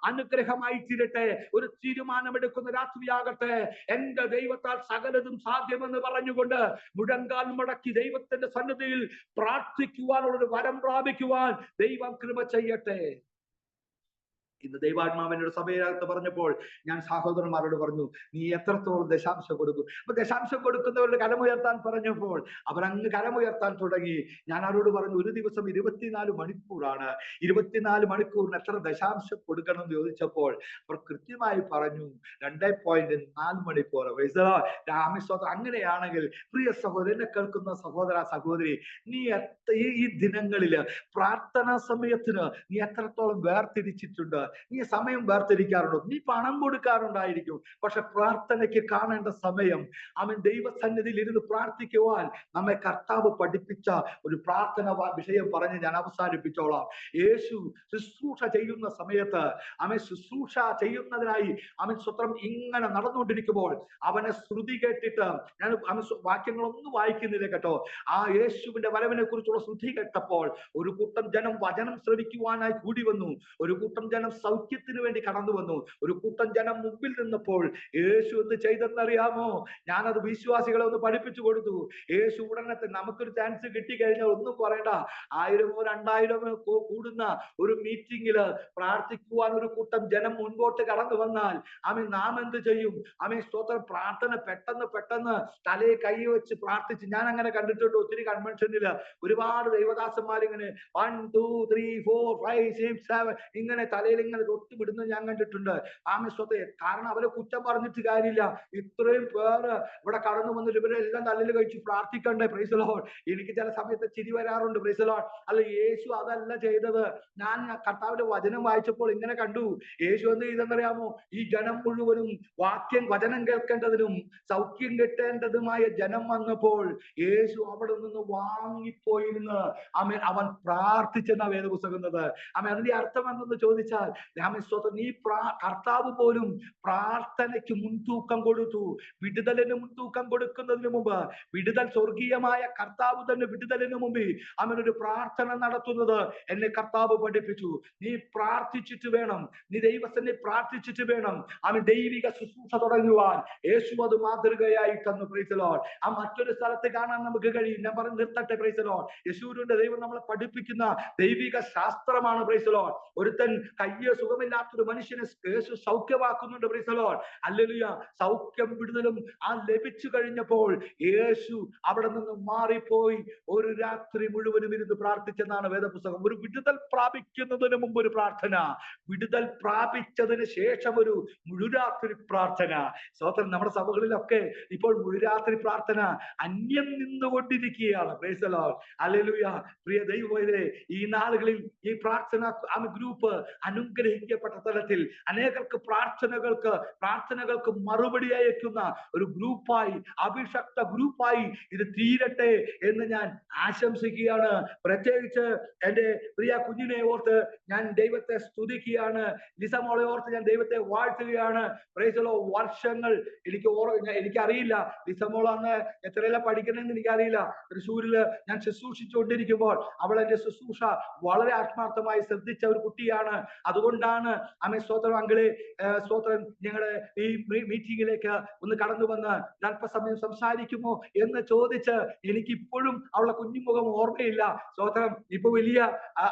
[SPEAKER 3] അനുഗ്രഹമായി തീരട്ടെ. ഒരു തീരുമാനമെടുക്കുന്ന രാത്രിയാകട്ടെ. എന്റെ ദൈവത്താൽ സകലതും സാധ്യമെന്ന് പറഞ്ഞുകൊണ്ട് മുഴങ്കാൽ മടക്കി ദൈവത്തിന്റെ സന്നിധിയിൽ പ്രാർത്ഥിക്കുവാനുള്ളൊരു വരം പ്രാപിക്കുവാൻ ദൈവം കൃപ ചെയ്യട്ടെ. ഇന്ന് ദൈവാത്മാവിനോട് സഭയിനകത്ത് പറഞ്ഞപ്പോൾ ഞാൻ സഹോദരന്മാരോട് പറഞ്ഞു, നീ എത്രത്തോളം ദശാംശം കൊടുക്കും? അപ്പൊ ദശാംശം കൊടുക്കുന്നവരുടെ കരമുയർത്താൻ പറഞ്ഞപ്പോൾ അവരങ്ങ് കരമുയർത്താൻ തുടങ്ങി. ഞാൻ അവരോട് പറഞ്ഞു, ഒരു ദിവസം 24 മണിക്കൂറാണ്, 24 മണിക്കൂറിന് എത്ര ദശാംശം കൊടുക്കണം എന്ന് ചോദിച്ചപ്പോൾ അവർ കൃത്യമായി പറഞ്ഞു 2.4 മണിക്കൂർ. രാമസ്വതം. അങ്ങനെയാണെങ്കിൽ പ്രിയ സഹോദരനെ കേൾക്കുന്ന സഹോദര സഹോദരി, നീ ഈ ദിനങ്ങളില് പ്രാർത്ഥനാ സമയത്തിന് നീ എത്രത്തോളം വേർതിരിച്ചിട്ടുണ്ട്? നീ സമയം വേർതിരിക്കാറുണ്ടോ? നീ പണം കൊടുക്കാറുണ്ടായിരിക്കും, പക്ഷെ പ്രാർത്ഥനയ്ക്ക് കാണേണ്ട സമയം, അവൻ ദൈവസന്നിധിയിൽ ഇരുന്ന് പ്രാർത്ഥിക്കുവാൻ നമ്മെ കർത്താവ് പഠിപ്പിച്ച ഒരു പ്രാർത്ഥന വിഷയം പറഞ്ഞ് ഞാൻ അവസാനിപ്പിച്ചോളാം. യേശു ശുശ്രൂഷ ചെയ്യുന്ന സമയത്ത് അവൻ ശുശ്രൂഷ ചെയ്യുന്നതിനായി അവൻ സ്വത്രം ഇങ്ങനെ നടന്നുകൊണ്ടിരിക്കുമ്പോൾ അവനെ ശ്രുതി കേട്ടിട്ട്, ഞാൻ വാക്യങ്ങളൊന്നും വായിക്കുന്നില്ല കേട്ടോ, ആ യേശുവിന്റെ വരവിനെ കുറിച്ചുള്ള ശ്രുതി കേട്ടപ്പോൾ ഒരു കൂട്ടം ജനം വചനം ശ്രവിക്കുവാനായി കൂടി വന്നു. ഒരു കൂട്ടം ജനം സൗഖ്യത്തിന് വേണ്ടി കടന്നു വന്നു. ഒരു കൂട്ടം ജനം മുമ്പിൽ നിന്നപ്പോൾ യേശു എന്ത് ചെയ്തെന്നറിയാമോ? ഞാനത് വിശ്വാസികളെ ഒന്ന് പഠിപ്പിച്ചു കൊടുത്തു. യേശു ഉടനെ നമുക്കൊരു ചാൻസ് കിട്ടിക്കഴിഞ്ഞാൽ ഒന്നും പറയണ്ട, 1000 2000 കൂടുന്ന ഒരു മീറ്റിംഗില് പ്രാർത്ഥിക്കുവാൻ ഒരു കൂട്ടം ജനം മുൻപോട്ട് കടന്നു വന്നാൽ നാം എന്ത് ചെയ്യും? സ്തോത്രം, പ്രാർത്ഥന പെട്ടെന്ന് തലയെ കൈ വെച്ച് പ്രാർത്ഥിച്ച്, ഞാൻ അങ്ങനെ കണ്ടിട്ടുണ്ട് ഒത്തിരി കൺവെൻഷനില് ഒരുപാട് ദൈവദാസന്മാരിങ്ങനെ 1 2 3 4 5 6 7 ഇങ്ങനെ തലയിൽ ഇങ്ങനെ തൊട്ട് വിടുന്നത് ഞാൻ കണ്ടിട്ടുണ്ട്. സ്വത്തെ. കാരണം അവരെ കുറ്റം പറഞ്ഞിട്ട് കാര്യമില്ല. ഇത്രയും പേര് ഇവിടെ കടന്നു വന്നിട്ട് ഇവരെല്ലാം തലയിൽ കഴിച്ച് പ്രാർത്ഥിക്കണ്ടേ? Price the Lord. എനിക്ക് ചില സമയത്ത് ചിരി വരാറുണ്ട്. Price the Lord. അല്ല, യേശു അതല്ല ചെയ്തത്. ഞാൻ കർത്താവിന്റെ വചനം വായിച്ചപ്പോൾ ഇങ്ങനെ കണ്ടു. യേശു എന്ത് ചെയ്തെന്നറിയാമോ? ഈ ജനം മുഴുവനും വചനം കേൾക്കേണ്ടതിനും സൗഖ്യം കിട്ടേണ്ടതുമായ ജനം വന്നപ്പോൾ യേശു അവിടെ നിന്ന് വാങ്ങിപ്പോയിരുന്ന് അവൻ പ്രാർത്ഥിച്ചെന്ന വേദപുസ്തകം. അതിന്റെ അർത്ഥം എന്തെന്ന് ചോദിച്ചാൽ, നീ കർത്താവ് പോലും പ്രാർത്ഥനയ്ക്ക് മുൻതൂക്കം കൊടുത്തു. വിടുതലിന് മുൻതൂക്കം കൊടുക്കുന്നതിന് മുമ്പ്, വിടുതൽ സ്വർഗീയമായ കർത്താവ് തന്നെ വിടുതലിന് മുമ്പ് അവനൊരു പ്രാർത്ഥന നടത്തുന്നത് എന്നെ കർത്താവ് പഠിപ്പിച്ചു. നീ പ്രാർത്ഥിച്ചിട്ട് വേണം, നീ ദൈവസന്നെ പ്രാർത്ഥിച്ചിട്ട് വേണം അവൻ ദൈവിക ശുശ്രൂഷ തുടങ്ങുവാൻ. യേശു അത് മാതൃകയായി തന്നു. Praise the Lord. ആ മറ്റൊരു സ്ഥലത്ത് കാണാൻ നമുക്ക് കഴിയും. ഞാൻ പറഞ്ഞു നിർത്തട്ടെ. Praise the Lord. യേശുവിന്റെ ദൈവം നമ്മളെ പഠിപ്പിക്കുന്ന ദൈവിക ശാസ്ത്രമാണ്. Praise the Lord. ഒരുത്തൻ കയ്യ സുഖമില്ലാത്തൊരു മനുഷ്യനെ യേശു സൗഖ്യമാക്കുന്നുണ്ട്. Praise the Lord. ഹല്ലേലൂയ. സൗഖ്യം വിടുതലും ലഭിച്ചു കഴിഞ്ഞപ്പോൾ യേശു അവിടെ നിന്ന് മാറിപ്പോയി ഒരു രാത്രി മുഴുവനും ഇരുന്ന് പ്രാർത്ഥിച്ചെന്നാണ് വേദപുസ്തകം. ഒരു വിടുതൽ പ്രാപിക്കുന്നതിന് മുമ്പ് ഒരു പ്രാർത്ഥന, വിടുതൽ പ്രാപിച്ചതിന് ശേഷം ഒരു മുഴുരാത്രി പ്രാർത്ഥന. സ്വതന്ത്രം. നമ്മുടെ സഭകളിലൊക്കെ ഇപ്പോൾ മുഴുരാത്രി പ്രാർത്ഥന അന്യം നിന്നുകൊണ്ടിരിക്കുകയാണ്. Praise the Lord. ഹല്ലേലൂയ. പ്രിയ ദൈവമേ, ഈ നാളുകളിൽ ഈ പ്രാർത്ഥന ഗ്രൂപ്പ് അനുഗ്രഹിക്കപ്പെട്ട തലത്തിൽ അനേകർക്ക് പ്രാർത്ഥനകൾക്ക് മറുപടി അയക്കുന്ന ഒരു ഗ്രൂപ്പായി, അഭിഷക്ത ഗ്രൂപ്പായി ഇത് തീരട്ടെ എന്ന് ഞാൻ ആശംസിക്കുകയാണ്. പ്രത്യേകിച്ച് എന്റെ പ്രിയ കുഞ്ഞിനെ ഓർത്ത് ഞാൻ ദൈവത്തെ സ്തുതിക്കുകയാണ്. ലിസമോളെ ഓർത്ത് ഞാൻ ദൈവത്തെ വാഴ്ത്തുകയാണ്. Price the Lord. വർഷങ്ങൾ എനിക്കറിയില്ല ലിസമോൾ അന്ന് എത്രയെല്ലാം പഠിക്കണമെന്ന് എനിക്കറിയില്ല. തൃശ്ശൂരില് ഞാൻ ശുശ്രൂഷിച്ചുകൊണ്ടിരിക്കുമ്പോൾ അവൾ എന്റെ ശുശ്രൂഷ വളരെ ആത്മാർത്ഥമായി ശ്രദ്ധിച്ച ഒരു കുട്ടിയാണ്. അത് അതുകൊണ്ടാണ് ആമേൻ സ്തോത്രം അങ്കിളെ, സ്തോത്രം, ഞങ്ങള് ഈ മീറ്റിംഗിലേക്ക് ഒന്ന് കടന്നു വന്ന് അല്പസമയം സംസാരിക്കുമോ എന്ന് ചോദിച്ച് എനിക്കിപ്പോഴും അവളുടെ കുഞ്ഞുമുഖം ഓർമ്മയില്ല. സ്തോത്രം, ഇപ്പൊ വലിയ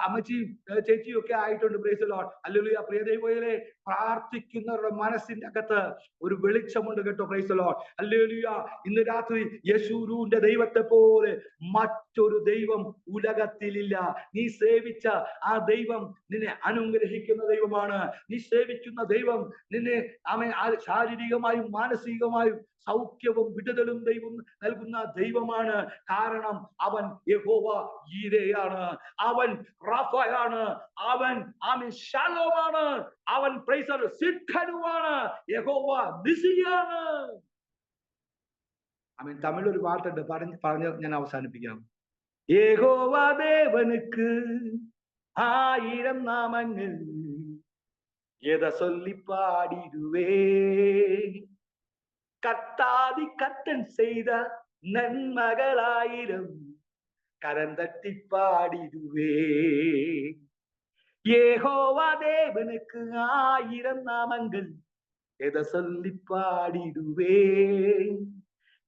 [SPEAKER 3] അമ്മച്ചിയും ചേച്ചിയും ഒക്കെ ആയിട്ടുണ്ട്. Price the Lord. ഹല്ലേലൂയ. പ്രിയ ദൈവമേ, പ്രാർത്ഥിക്കുന്നവരുടെ മനസ്സിന്റെ അകത്ത് ഒരു വെളിച്ചമുണ്ട് കേട്ടോ. Praise the Lord. ഹല്ലേലൂയ. ഇന്ന് രാത്രി യെശുരൂന്റെ ദൈവത്തെ പോലെ മറ്റൊരു ദൈവം ഉലകത്തിലില്ല. നീ സേവിച്ച ആ ദൈവം നിന്നെ അനുഗ്രഹിക്കുന്ന ദൈവമാണ്. നീ സേവിക്കുന്ന ദൈവം നിന്നെ ശാരീരികമായും മാനസികമായും സൗഖ്യവും വിടുതലും ദൈവം നൽകുന്ന ദൈവമാണ്. കാരണം അവൻ യഹോവ ഈരയാണ്, അവൻ റാഫയാണ്, അവൻ ശാലോമാണ്, അവൻ സിദ്ധനുമാണ്, യഹോവ നിസിയാണ്. തമിഴ് ഒരു പാട്ടുണ്ട്, പറഞ്ഞ് ഞാൻ അവസാനിപ്പിക്കാം. യഹോവ ദേവനുക്ക് 1000 നാമങ്ങൾ எதை சொல்லி பாடிடுவே, கத்தாதி கத்தன் செய்த நன்மகள் 1000 கரந்தட்டி பாடிடுவே. யெகோவா தேவனுக்கு 1000 நாமங்கள் எதை சொல்லி பாடிடுவே,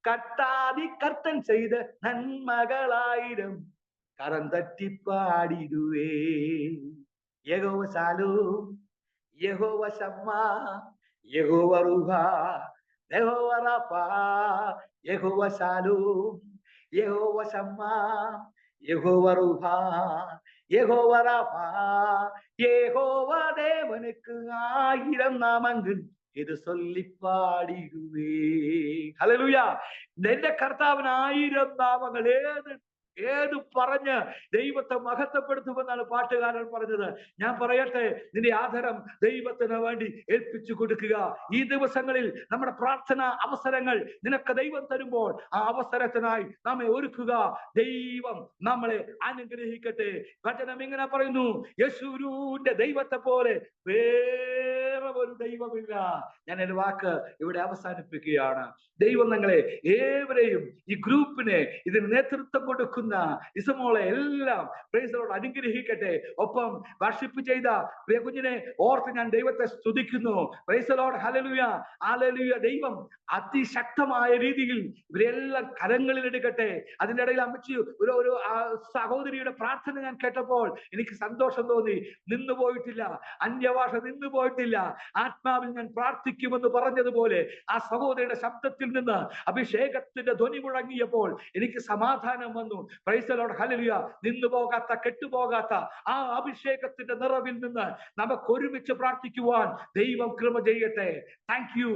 [SPEAKER 3] கத்தாதி கர்த்தன் செய்த நன்மகள் 1000 கரந்தட்டி பாடிடுவே. Jehovah சாலூம், Jehovah ஷம்மா, Jehovah Ruah, Jehovah Rafah, Jehovah ஷாலூம், Jehovah ஷம்மா, Jehovah Ruah, Jehovah Rafah. யெகோவா தேவனுக்கு 1000 നാമങ്ങൾ ഇത് சொல்லி പാടിടുവേ. ഹല്ലേലൂയ. നിന്റെ കർത്താവിന് 1000 നാമങ്ങൾ ഏത് പറഞ്ഞ് ദൈവത്തെ മഹത്വപ്പെടുത്തുമെന്നാണ് പാട്ടുകാരൻ പറഞ്ഞത്. ഞാൻ പറയട്ടെ, നിന്റെ ആദരം ദൈവത്തിന് വേണ്ടി ഏൽപ്പിച്ചു കൊടുക്കുക. ഈ ദിവസങ്ങളിൽ നമ്മുടെ പ്രാർത്ഥന അവസരങ്ങൾ നിനക്ക് ദൈവം തരുമ്പോൾ ആ അവസരത്തിനായി നമ്മെ ഒരുക്കുക. ദൈവം നമ്മളെ അനുഗ്രഹിക്കട്ടെ. വചനം ഇങ്ങനെ പറയുന്നു, യെശുരൂന്റെ ദൈവത്തെ പോലെ വേറെ ഒരു ദൈവമില്ല. ഞാൻ എന്റെ വാക്ക് ഇവിടെ അവസാനിപ്പിക്കുകയാണ്. ദൈവം നിങ്ങളെ ഏവരെയും, ഈ ഗ്രൂപ്പിനെ, ഇതിന് നേതൃത്വം കൊടുക്കുന്ന ഇസമോളെ എല്ലാം പ്രൈസ് ദി ലോർഡ് അനുഗ്രഹിക്കട്ടെ. ഒപ്പം വർഷിപ്പ് ചെയ്ത പ്രിയ കുഞ്ഞിനെ ഓർത്ത് ഞാൻ ദൈവത്തെ സ്തുതിക്കുന്നു. Price the Lord. Hallelujah, hallelujah. ദൈവം അതിശക്തമായ രീതിയിൽ ഇവരെല്ലാം കരങ്ങളിൽ എടുക്കട്ടെ. അതിന്റെ ഇടയിൽ അമ്മച്ചി ഒരു സഹോദരിയുടെ പ്രാർത്ഥന ഞാൻ കേട്ടപ്പോൾ എനിക്ക് സന്തോഷം തോന്നി. നിന്നു പോയിട്ടില്ല, അന്യഭാഷ നിന്നു പോയിട്ടില്ല. ആത്മാവിൽ ഞാൻ പ്രാർത്ഥിക്കുമെന്ന് പറഞ്ഞതുപോലെ ആ സഹോദരിയുടെ ശബ്ദത്തിൽ നിന്ന് അഭിഷേകത്തിന്റെ ധ്വനി മുഴങ്ങിയപ്പോൾ എനിക്ക് സമാധാനം വന്നു. Price the Lord. ഹല്ലേലൂയ. നിന്നു പോകാത്ത, കെട്ടുപോകാത്ത ആ അഭിഷേകത്തിന്റെ നിറവിൽ നിന്ന് നമുക്ക് ഒരുമിച്ച് പ്രാർത്ഥിക്കുവാൻ ദൈവം കൃപ ചെയ്യട്ടെ. Thank you.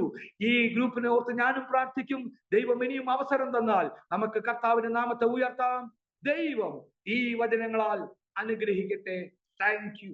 [SPEAKER 3] ഈ ഗ്രൂപ്പിനെ ഓർത്ത് ഞാനും പ്രാർത്ഥിക്കും. ദൈവം ഇനിയും അവസരം തന്നാൽ നമുക്ക് കർത്താവിന്റെ നാമത്തെ ഉയർത്താം. ദൈവം ഈ വചനങ്ങളാൽ അനുഗ്രഹിക്കട്ടെ. Thank you.